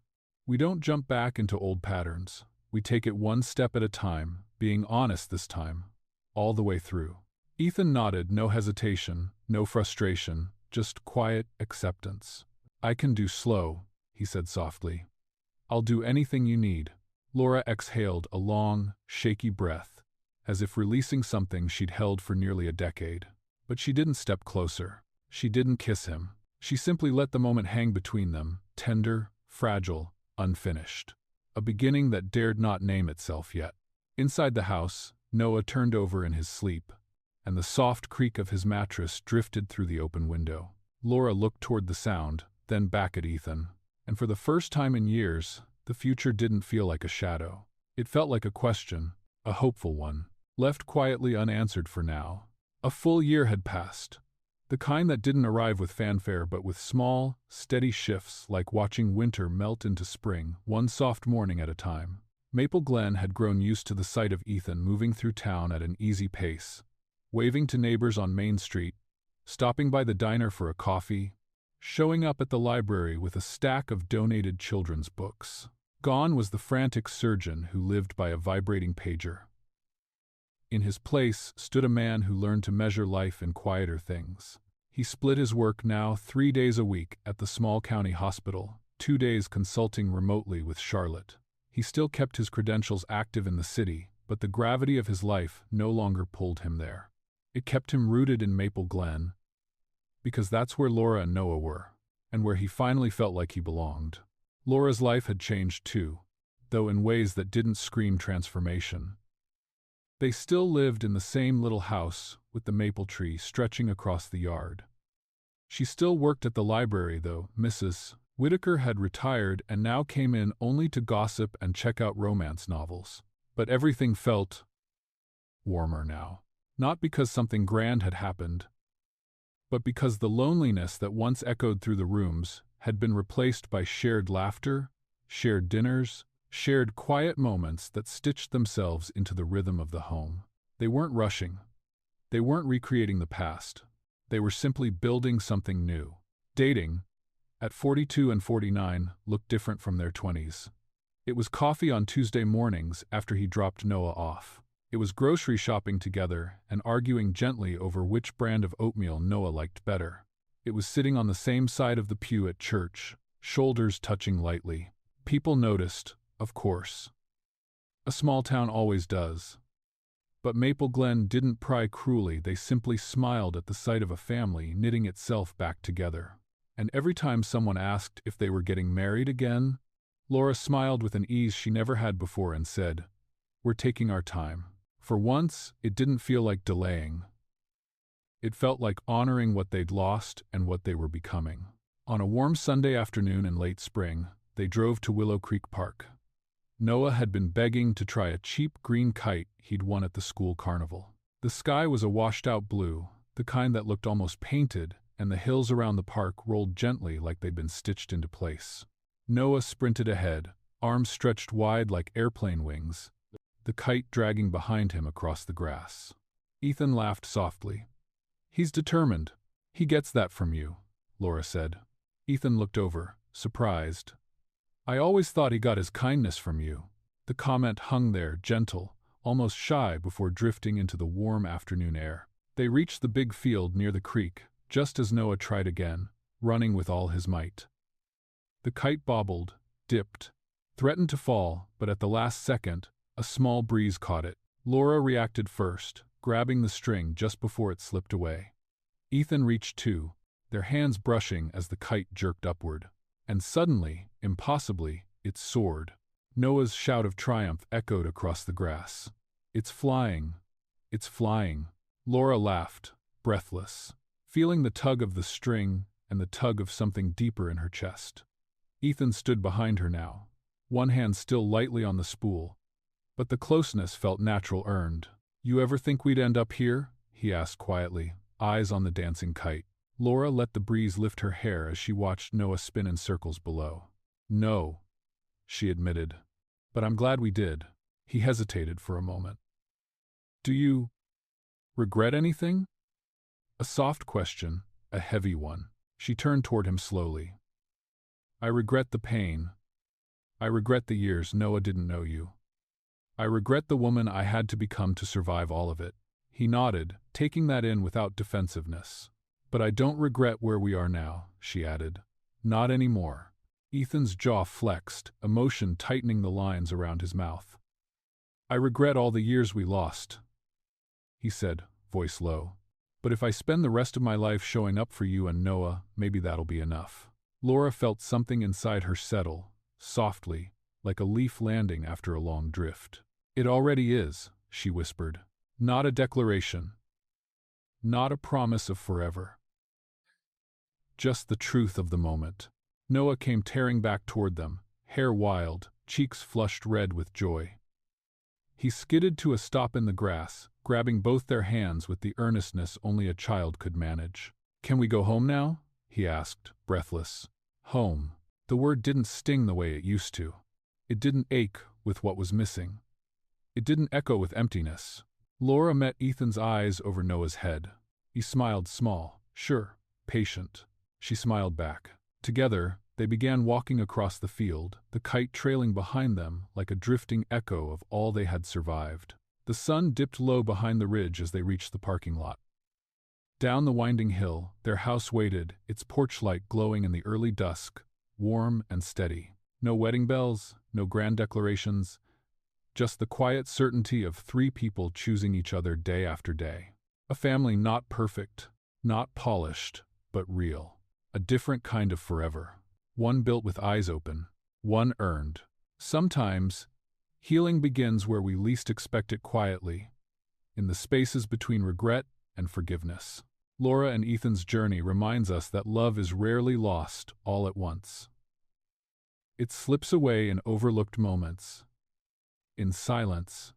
We don't jump back into old patterns. We take it one step at a time, being honest this time, all the way through." Ethan nodded, no hesitation, no frustration, just quiet acceptance. "I can do slow," he said softly. "I'll do anything you need." Laura exhaled a long, shaky breath, as if releasing something she'd held for nearly a decade. But she didn't step closer. She didn't kiss him. She simply let the moment hang between them, tender, fragile, unfinished. A beginning that dared not name itself yet. Inside the house, Noah turned over in his sleep, and the soft creak of his mattress drifted through the open window. Laura looked toward the sound, then back at Ethan. And for the first time in years, the future didn't feel like a shadow. It felt like a question, a hopeful one, left quietly unanswered for now. A full year had passed. The kind that didn't arrive with fanfare but with small, steady shifts like watching winter melt into spring, one soft morning at a time. Maple Glen had grown used to the sight of Ethan moving through town at an easy pace, waving to neighbors on Main Street, stopping by the diner for a coffee, showing up at the library with a stack of donated children's books. Gone was the frantic surgeon who lived by a vibrating pager. In his place stood a man who learned to measure life in quieter things. He split his work now 3 days a week at the small county hospital, 2 days consulting remotely with Charlotte. He still kept his credentials active in the city, but the gravity of his life no longer pulled him there. It kept him rooted in Maple Glen, because that's where Laura and Noah were, and where he finally felt like he belonged. Laura's life had changed too, though in ways that didn't scream transformation. They still lived in the same little house with the maple tree stretching across the yard. She still worked at the library, though Mrs. Whitaker had retired and now came in only to gossip and check out romance novels. But everything felt warmer now. Not because something grand had happened, but because the loneliness that once echoed through the rooms had been replaced by shared laughter, shared dinners, shared quiet moments that stitched themselves into the rhythm of the home. They weren't rushing. They weren't recreating the past. They were simply building something new. Dating, at 42 and 49, looked different from their 20s. It was coffee on Tuesday mornings after he dropped Noah off. It was grocery shopping together and arguing gently over which brand of oatmeal Noah liked better. It was sitting on the same side of the pew at church, shoulders touching lightly. People noticed, of course. A small town always does. But Maple Glen didn't pry cruelly, they simply smiled at the sight of a family knitting itself back together. And every time someone asked if they were getting married again, Laura smiled with an ease she never had before and said, "We're taking our time." For once, it didn't feel like delaying. It felt like honoring what they'd lost and what they were becoming. On a warm Sunday afternoon in late spring, they drove to Willow Creek Park. Noah had been begging to try a cheap green kite he'd won at the school carnival. The sky was a washed-out blue, the kind that looked almost painted, and the hills around the park rolled gently like they'd been stitched into place. Noah sprinted ahead, arms stretched wide like airplane wings, the kite dragging behind him across the grass. Ethan laughed softly. "He's determined. He gets that from you," Laura said. Ethan looked over, surprised. "I always thought he got his kindness from you." The comment hung there, gentle, almost shy, before drifting into the warm afternoon air. They reached the big field near the creek, just as Noah tried again, running with all his might. The kite bobbled, dipped, threatened to fall, but at the last second, a small breeze caught it. Laura reacted first, grabbing the string just before it slipped away. Ethan reached too, their hands brushing as the kite jerked upward. And suddenly, impossibly, it soared. Noah's shout of triumph echoed across the grass. "It's flying! It's flying!" Laura laughed, breathless, feeling the tug of the string and the tug of something deeper in her chest. Ethan stood behind her now, one hand still lightly on the spool, but the closeness felt natural, earned. "You ever think we'd end up here?" he asked quietly, eyes on the dancing kite. Laura let the breeze lift her hair as she watched Noah spin in circles below. "No," she admitted, "but I'm glad we did." He hesitated for a moment. "Do you regret anything?" A soft question, a heavy one. She turned toward him slowly. "I regret the pain. I regret the years Noah didn't know you. I regret the woman I had to become to survive all of it." He nodded, taking that in without defensiveness. "But I don't regret where we are now," she added. "Not anymore." Ethan's jaw flexed, emotion tightening the lines around his mouth. "I regret all the years we lost," he said, voice low. "But if I spend the rest of my life showing up for you and Noah, maybe that'll be enough." Laura felt something inside her settle, softly, like a leaf landing after a long drift. "It already is," she whispered. "Not a declaration. Not a promise of forever. Just the truth of the moment." Noah came tearing back toward them, hair wild, cheeks flushed red with joy. He skidded to a stop in the grass, grabbing both their hands with the earnestness only a child could manage. "Can we go home now?" he asked, breathless. Home. The word didn't sting the way it used to. It didn't ache with what was missing. It didn't echo with emptiness. Laura met Ethan's eyes over Noah's head. He smiled, small, sure, patient. She smiled back. Together, they began walking across the field, the kite trailing behind them like a drifting echo of all they had survived. The sun dipped low behind the ridge as they reached the parking lot. Down the winding hill, their house waited, its porch light glowing in the early dusk, warm and steady. No wedding bells, no grand declarations, just the quiet certainty of three people choosing each other day after day. A family not perfect, not polished, but real. A different kind of forever. One built with eyes open, one earned. Sometimes, healing begins where we least expect it, quietly, in the spaces between regret and forgiveness. Laura and Ethan's journey reminds us that love is rarely lost all at once. It slips away in overlooked moments, in silence,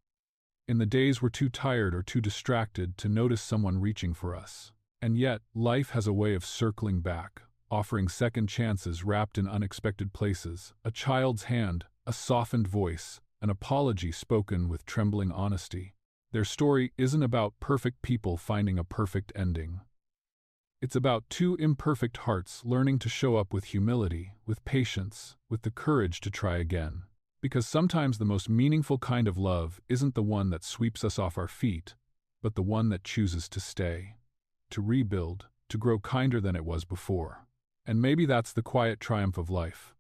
in the days we're too tired or too distracted to notice someone reaching for us. And yet, life has a way of circling back, offering second chances wrapped in unexpected places: a child's hand, a softened voice, an apology spoken with trembling honesty. Their story isn't about perfect people finding a perfect ending. It's about two imperfect hearts learning to show up with humility, with patience, with the courage to try again. Because sometimes the most meaningful kind of love isn't the one that sweeps us off our feet, but the one that chooses to stay, to rebuild, to grow kinder than it was before. And maybe that's the quiet triumph of life.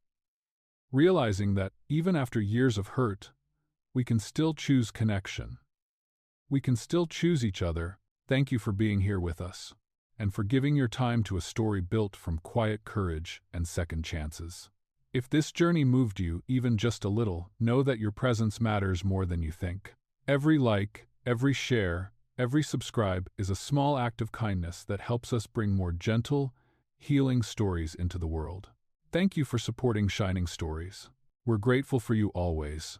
Realizing that, even after years of hurt, we can still choose connection. We can still choose each other. Thank you for being here with us, and for giving your time to a story built from quiet courage and second chances. If this journey moved you even just a little, know that your presence matters more than you think. Every like, every share, every subscribe is a small act of kindness that helps us bring more gentle, healing stories into the world. Thank you for supporting Shining Stories. We're grateful for you always.